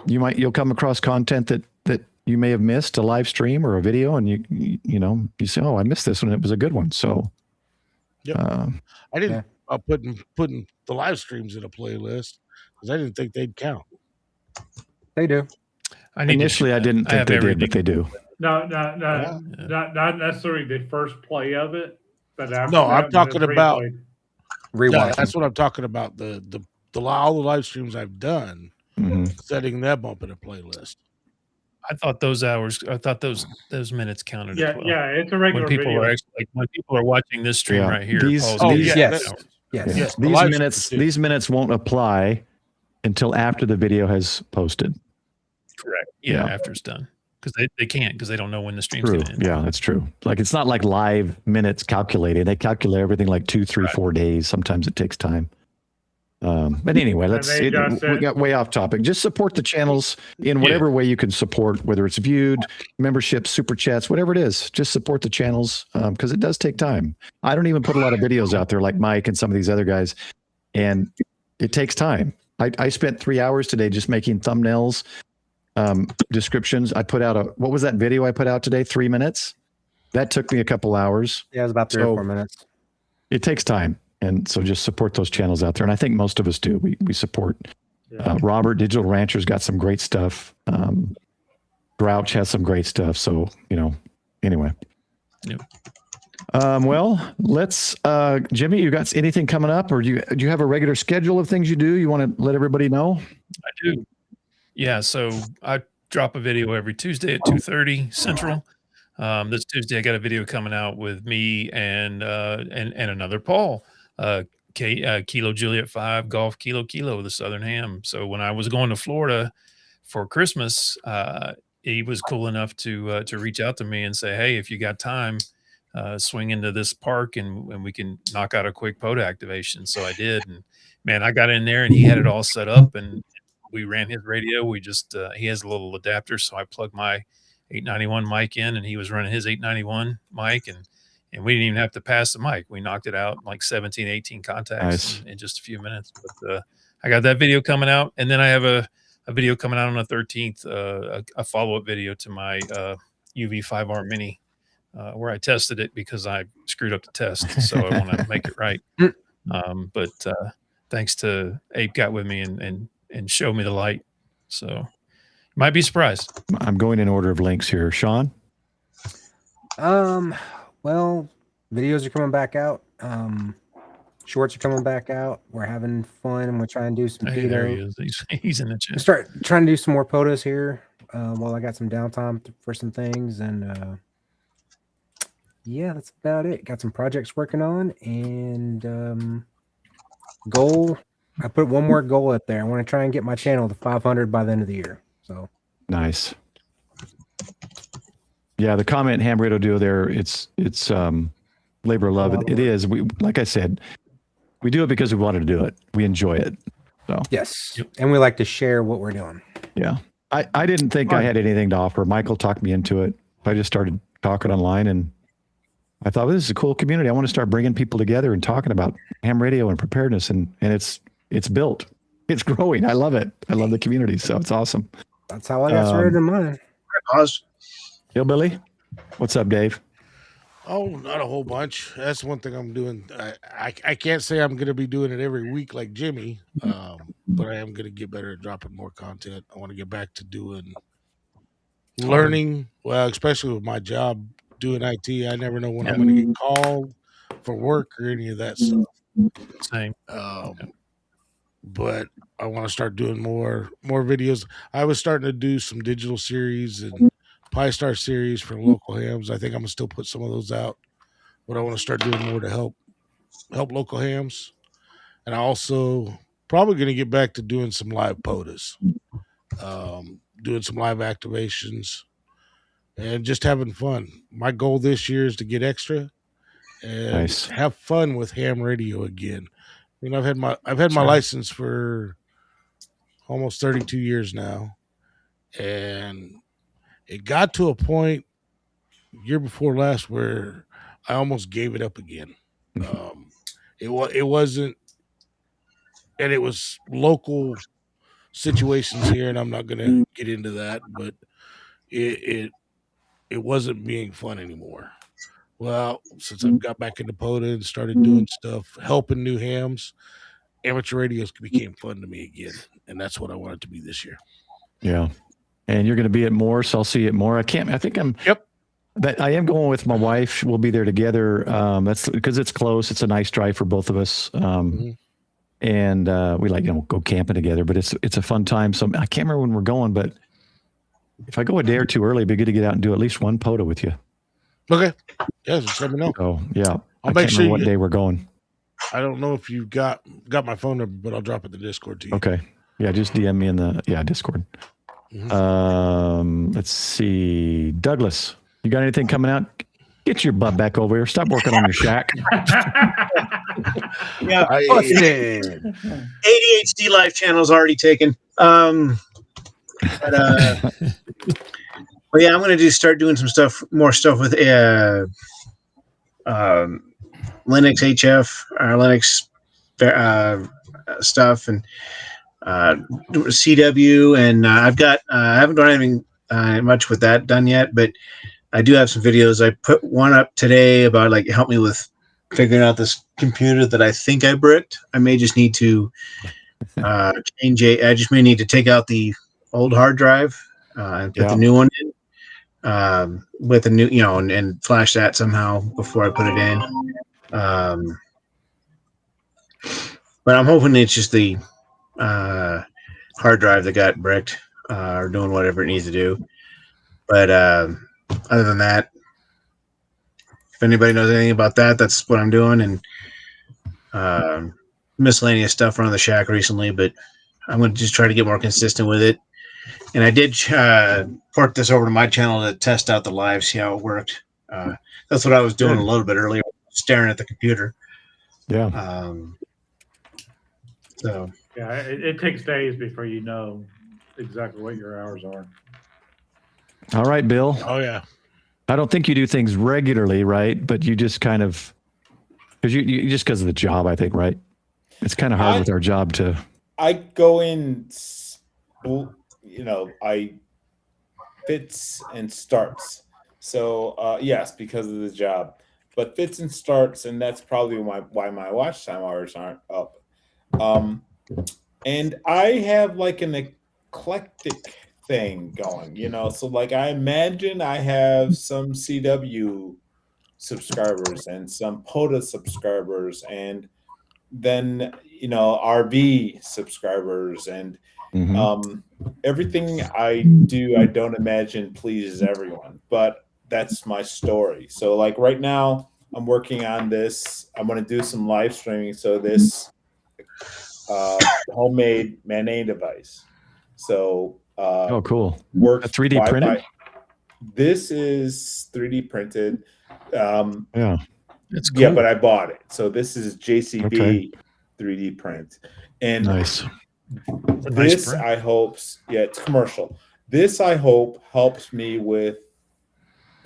you'll come across content that you may have missed, a live stream or a video. And you say, oh, I missed this one. It was a good one. So I didn't putting the live streams in a playlist because I didn't think they'd count. They do. Initially, I didn't think they did, but they do. No, not necessarily the first play of it, but after No, I'm talking about Rewatch. Yeah, that's what I'm talking about. All the live streams I've done, setting them up in a playlist. I thought those minutes counted. Yeah, as well. yeah, it's a regular when people video. are actually when people are watching this stream right here. Yes. These minutes won't apply until after the video has posted. Correct. Yeah, after it's done. Because they can't, because they don't know when the stream's True. going to end. Yeah, that's true. Like it's not like live minutes calculated. They calculate everything like 2, 3, 4 days. Sometimes it takes time. But anyway, we got way off topic. Just support the channels in whatever way you can support, whether it's viewed, memberships, super chats, whatever it is. Just support the channels because it does take time. I don't even put a lot of videos out there like Mike and some of these other guys, and it takes time. I spent 3 hours today just making thumbnails, descriptions. I put out what was that video I put out today? 3 minutes. That took me a couple hours. Yeah, it was about 3 or 4 minutes. It takes time. And so just support those channels out there. And I think most of us do. We support Robert, Digital Rancher's got some great stuff. Grouch has some great stuff. So, anyway. Yep. Well, let's, Jimmy, you got anything coming up, or do you have a regular schedule of things you do? You want to let everybody know? I do. Yeah. So I drop a video every Tuesday at 2:30 Central. This Tuesday, I got a video coming out with me and another Paul, Kilo Juliet 5 Golf Kilo the Southern Ham. So when I was going to Florida for Christmas, he was cool enough to reach out to me and say, hey, if you got time, swing into this park and we can knock out a quick POTA activation. So I did, and man, I got in there and he had it all set up and we ran his radio. We just he has a little adapter, so I plugged my 891 mic in and he was running his 891 mic, and we didn't even have to pass the mic. We knocked it out like 17, 18 contacts in just a few minutes. But I got that video coming out, and then I have a video coming out on the 13th, a follow-up video to my UV5R Mini, where I tested it because I screwed up the test. So I want to make it right. But thanks to Ape got with me and showed me the light. So might be surprised. I'm going in order of links here. Sean? Well, videos are coming back out. Shorts are coming back out. We're having fun, and we're trying to do some Hey, there he is. He's in the chat. Start trying to do some more POTAs here while I got some downtime for some things. And yeah, that's about it. Got some projects working on, and goal. I put one more goal up there. I want to try and get my channel to 500 by the end of the year. So nice. Yeah, the comment Ham Radio Duo there, it's labor of love. It is. We, like I said, we do it because we wanted to do it. We enjoy it. So yes, and we like to share what we're doing. Yeah, I didn't think I had anything to offer. Michael talked me into it. I just started talking online, and I thought, well, this is a cool community. I want to start bringing people together and talking about ham radio and preparedness, and it's built. It's growing. I love it. I love the community. So it's awesome. That's how I got started in mine. Pause. Hillbilly, what's up, Dave? Oh, not a whole bunch. That's one thing I'm doing. I can't say I'm going to be doing it every week like Jimmy, but I am going to get better at dropping more content. I want to get back to doing learning. Well, especially with my job doing IT, I never know when I'm going to get called for work or any of that stuff. Same. But I want to start doing more videos. I was starting to do some digital series and Pi-Star series for local hams. I think I'm gonna still put some of those out, but I want to start doing more to help local hams. And I also probably gonna get back to doing some live POTAs, doing some live activations, and just having fun. My goal this year is to get extra and have fun with ham radio again. I mean, I've had my license for almost 32 years now, and it got to a point year before last where I almost gave it up again. It wasn't, and it was local situations here, and I'm not going to get into that, but it wasn't being fun anymore. Well, since I got back into POTA and started doing stuff, helping new hams, amateur radios became fun to me again, and that's what I want it to be this year. Yeah, and you're going to be at more, so I'll see you at more. I think I'm. Yep. But I am going with my wife. We'll be there together. That's because it's close. It's a nice drive for both of us. And we like go camping together. But it's a fun time. So I can't remember when we're going, but if I go a day or two early, it'd be good to get out and do at least one POTA with you. Okay. Yeah, just let me know. Oh yeah, I'll make sure what day we're going. I don't know if you've got my phone number, but I'll drop it in the Discord to you. Okay. Yeah, just DM me in the Discord. Let's see. Douglas, you got anything coming out? Get your butt back over here. Stop working on your shack. Yeah. ADHD live channel is already taken. But yeah, I'm going to start doing more stuff with Linux HF, Linux stuff, and CW, and I haven't done anything much with that done yet, but I do have some videos. I put one up today about help me with figuring out this computer that I think I bricked. I may just need to change it. I just may need to take out the old hard drive and put the new one in with a new, and flash that somehow before I put it in. But I'm hoping it's just the hard drive that got bricked or doing whatever it needs to do. But other than that, if anybody knows anything about that, that's what I'm doing. And miscellaneous stuff around the shack recently, but I'm going to just try to get more consistent with it. And I did port this over to my channel to test out the live, see how it worked. That's what I was doing a little bit earlier, staring at the computer. Yeah. So yeah, it takes days before you know exactly what your hours are. All right, Bill. Oh yeah. I don't think you do things regularly, right? But you just kind of, because you just because of the job, I think, right? It's kind of hard with our job to. I go in, I fits and starts. So yes, because of the job, but fits and starts, and that's probably why my watch time hours aren't up. And I have an eclectic thing going, so I imagine I have some CW subscribers and some POTA subscribers, and then RV subscribers, and everything I do, I don't imagine pleases everyone, but that's my story. So right now I'm working on this. I'm going to do some live streaming. So this homemade Manane device. So oh, cool. Works a 3D printed? This is 3D printed. Yeah. It's cool. Yeah, but I bought it. So this is JCB 3D print. And nice. This I hope, it's commercial. This I hope helps me with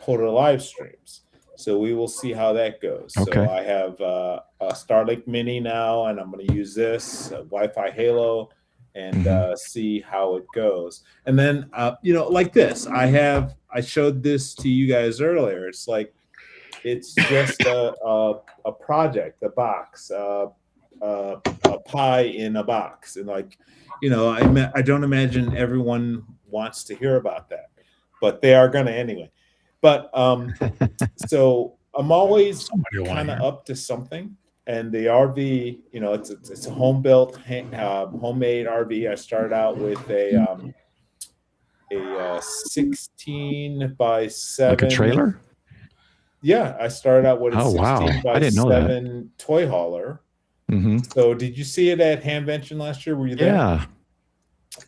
POTA live streams. So we will see how that goes. Okay. So I have a Starlink Mini now, and I'm going to use this Wi-Fi Halo and see how it goes. And then, like this, I showed this to you guys earlier. It's like, it's just a project, a box, a pie in a box. And like, I don't imagine everyone wants to hear about that, but they are going to anyway. But so I'm always kind of up to something. And the RV, it's a home-built, homemade RV. I started out with a 16 by 7. Like a trailer? Yeah, I started out with a 16 by I didn't know 7 toy hauler. So did you see it at Hamvention last year? Were you there? Yeah.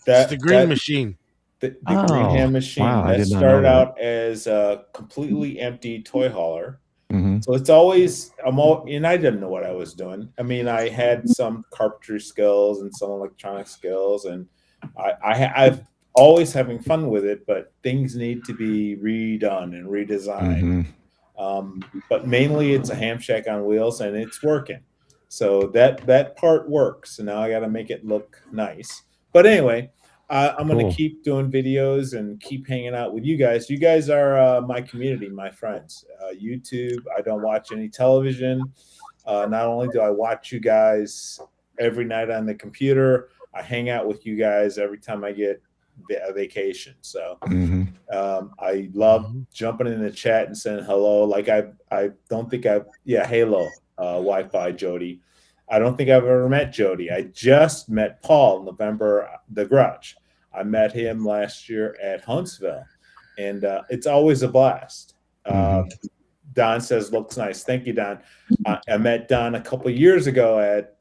It's the green machine. The green ham machine that started out as a completely empty toy hauler. So it's always and I didn't know what I was doing. I mean, I had some carpentry skills and some electronic skills, and I've always having fun with it. But things need to be redone and redesigned. But mainly, it's a ham shack on wheels, and it's working. So that part works. And now I got to make it look nice. But anyway. I'm going to keep doing videos and keep hanging out with you guys. You guys are my community, my friends. YouTube, I don't watch any television. Not only do I watch you guys every night on the computer, I hang out with you guys every time I get a vacation. So I love jumping in the chat and saying hello. Like I don't think Halo Wi-Fi Jody. I don't think I've ever met Jody. I just met Paul in November, the Grudge. I met him last year at Huntsville, and it's always a blast. Don says, looks nice. Thank you, Don. I met Don a couple years ago at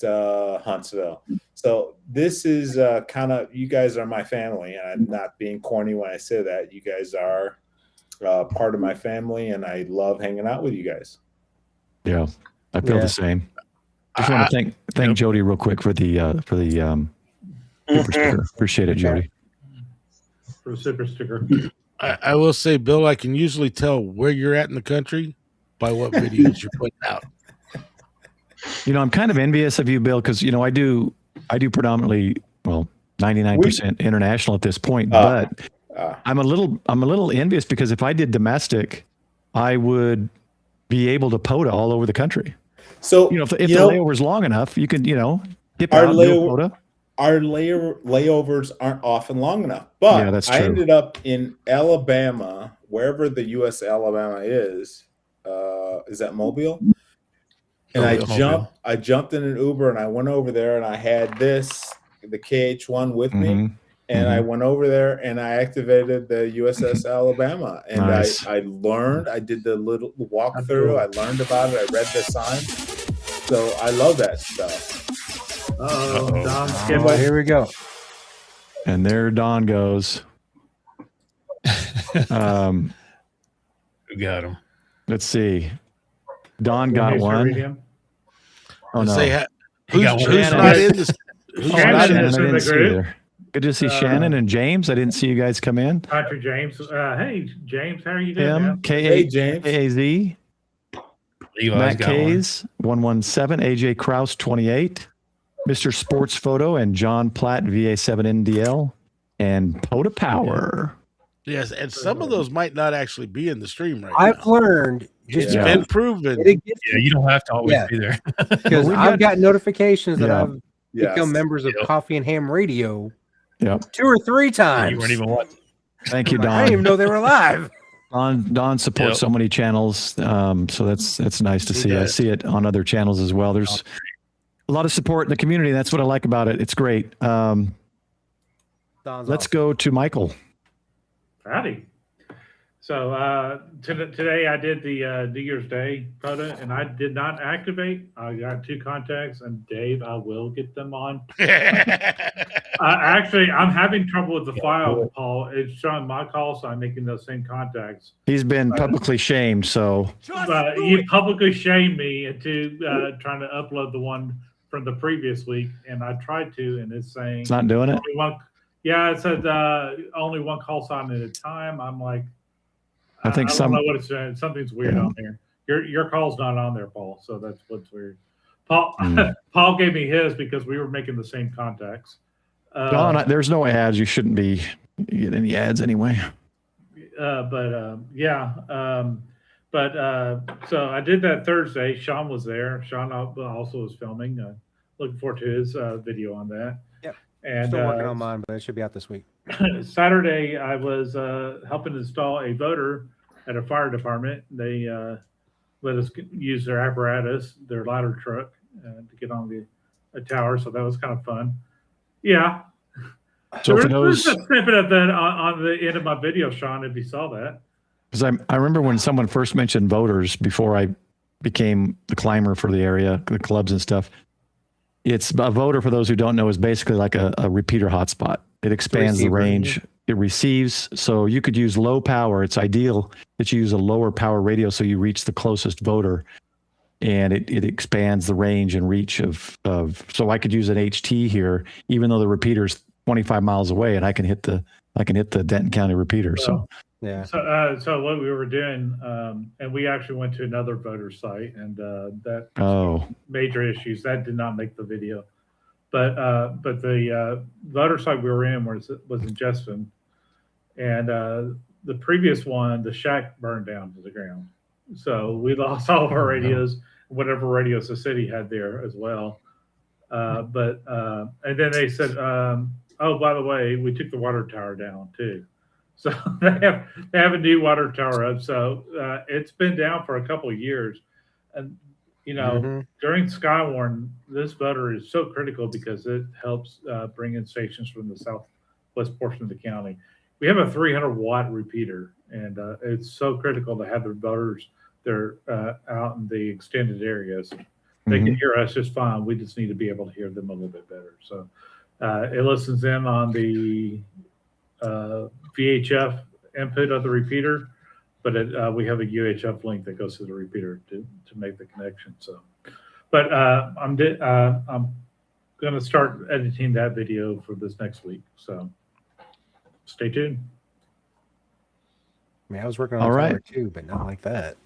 Huntsville. So this is kind of, you guys are my family. And I'm not being corny when I say that. You guys are part of my family, and I love hanging out with you guys. Yeah, I feel the same. Just want to thank Jody real quick for the super sticker. Appreciate it, Jody. For the super sticker. I will say, Bill, I can usually tell where you're at in the country by what videos you're putting out. I'm kind of envious of you, Bill, because I do predominantly 99% international at this point, but I'm a little envious because if I did domestic, I would be able to POTA all over the country. So if the layover's long enough, you can dip our out and do a POTA. Our layovers aren't often long enough, but yeah, that's true. I ended up in Alabama, wherever the U.S. Alabama is. Is that Mobile? And I jumped in an Uber and I went over there and I had the KH1 with me. And I went over there and I activated the USS Alabama. And nice. I learned, I did the little walkthrough. I learned about it. I read the sign. So I love that stuff. Don, here we go. And there Don goes. Who got him? Let's see. Don got one. Oh, no. Who's not in this? Shannon, I didn't see either. Good to see Shannon and James. I didn't see you guys come in. Patrick James. Hey, James, how are you doing? KAZ. Matt Kays, 117. AJ Kraus, 28. Mr. Sports Photo and John Platt, VA7NDL. And POTA Power. Yes, and some of those might not actually be in the stream right now. I've learned. It's been proven. You don't have to always be there. Because I've got notifications that I've become members of Coffee and Ham Radio 2 or 3 times. You weren't even watching. Thank you, Don. I didn't even know they were live. Don supports so many channels, so that's nice to see. I see it on other channels as well. There's a lot of support in the community. That's what I like about it. It's great. Let's go to Michael. Howdy. So today I did the New Year's Day POTA, and I did not activate. I got 2 contacts, and Dave, I will get them on. Actually, I'm having trouble with the file, Paul. It's showing my call, so I'm making those same contacts. He's been publicly shamed, so. He publicly shamed me into trying to upload the one from the previous week, and I tried to, and it's saying it's not doing it. It said only one call sign at a time. I'm like, I think don't know what it's doing. Something's weird Yeah. on there. Your call's not on there, Paul. So that's what's weird. Paul Mm. Paul gave me his because we were making the same contacts. Don, there's no ads. You shouldn't be getting any ads anyway. So I did that Thursday. Sean was there. Sean also was filming. Looking forward to his video on that. Yep. And Still working on mine, but it should be out this week. Saturday, I was helping install a voter at a fire department. They let us use their apparatus, their ladder truck, to get on the tower. So that was kind of fun. Yeah. So for There's those, a snippet of that on the end of my video, Sean, if you saw that. because I remember when someone first mentioned voters before I became the climber for the area, the clubs and stuff. It's a voter, for those who don't know, is basically like a repeater hotspot. It expands the range. It receives. So you could use low power. It's ideal that you use a lower power radio so you reach the closest voter. And it expands the range and reach of so I could use an HT here, even though the repeater's 25 miles away, and I can hit the Denton County repeater. So yeah. So what we were doing, and we actually went to another voter site, and that major issues that did not make the video, but the voter site we were in was in Jessamine, and the previous one, the shack burned down to the ground, so we lost all of our radios, whatever radios the city had there as well, and then they said, oh, by the way, we took the water tower down too. So they have a new water tower up. So it's been down for a couple of years. And, during Skywarn, this voter is so critical because it helps bring in stations from the southwest portion of the county. We have a 300-watt repeater, and it's so critical to have the voters there out in the extended areas. They can hear us just fine. We just need to be able to hear them a little bit better. So it listens in on the VHF input of the repeater, but we have a UHF link that goes to the repeater to make the connection. So, but I'm going to start editing that video for this next week. So stay tuned. I mean, I was working on it too, but not like that.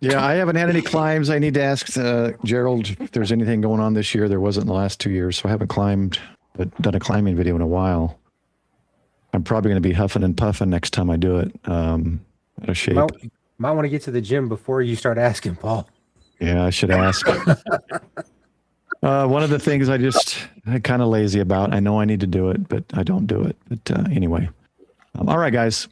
Yeah, I haven't had any climbs. I need to ask Gerald if there's anything going on this year. There wasn't in the last 2 years, so I haven't climbed, but done a climbing video in a while. I'm probably going to be huffing and puffing next time I do it. Out of shape. Might want to get to the gym before you start asking, Paul. Yeah, I should ask. One of the things I'm kind of lazy about. I know I need to do it, but I don't do it. But anyway. All right, guys.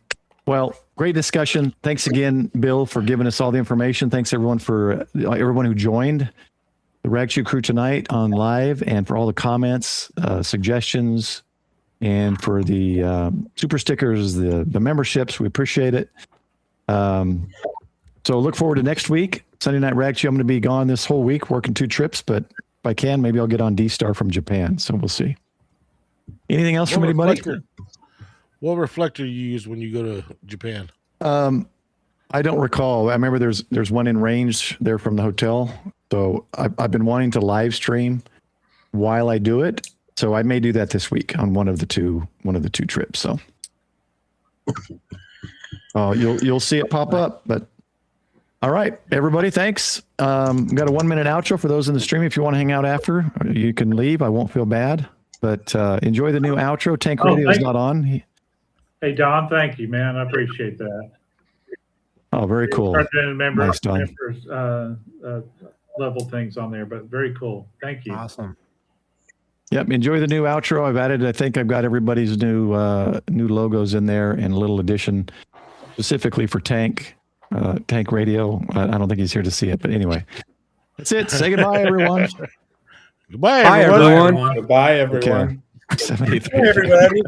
Well, great discussion. Thanks again, Bill, for giving us all the information. Thanks everyone who joined the Ragchew crew tonight on live, and for all the comments, suggestions, and for the super stickers, the memberships. We appreciate it. So look forward to next week, Sunday Night Ragchew. I'm going to be gone this whole week, working 2 trips, but if I can, maybe I'll get on D-Star from Japan. So we'll see. Anything else from anybody? What reflector you use when you go to Japan? I don't recall. I remember there's one in range there from the hotel. So I've been wanting to live stream while I do it. So I may do that this week on one of the two trips. So you'll see it pop up. But all right, everybody, thanks. Got a 1-minute outro for those in the stream. If you want to hang out after, you can leave. I won't feel bad. But enjoy the new outro. Tank Radio is not on. Hey, Don, thank you, man. I appreciate that. Oh, very cool. Nice, Don. Level things on there, but very cool. Thank you. Awesome. Yep. Enjoy the new outro. I think I've got everybody's new logos in there, and a little addition specifically for Tank Radio. I don't think he's here to see it, but anyway, that's it. Say goodbye, everyone. Goodbye, everyone. Goodbye, everyone. 73. Hey, everybody.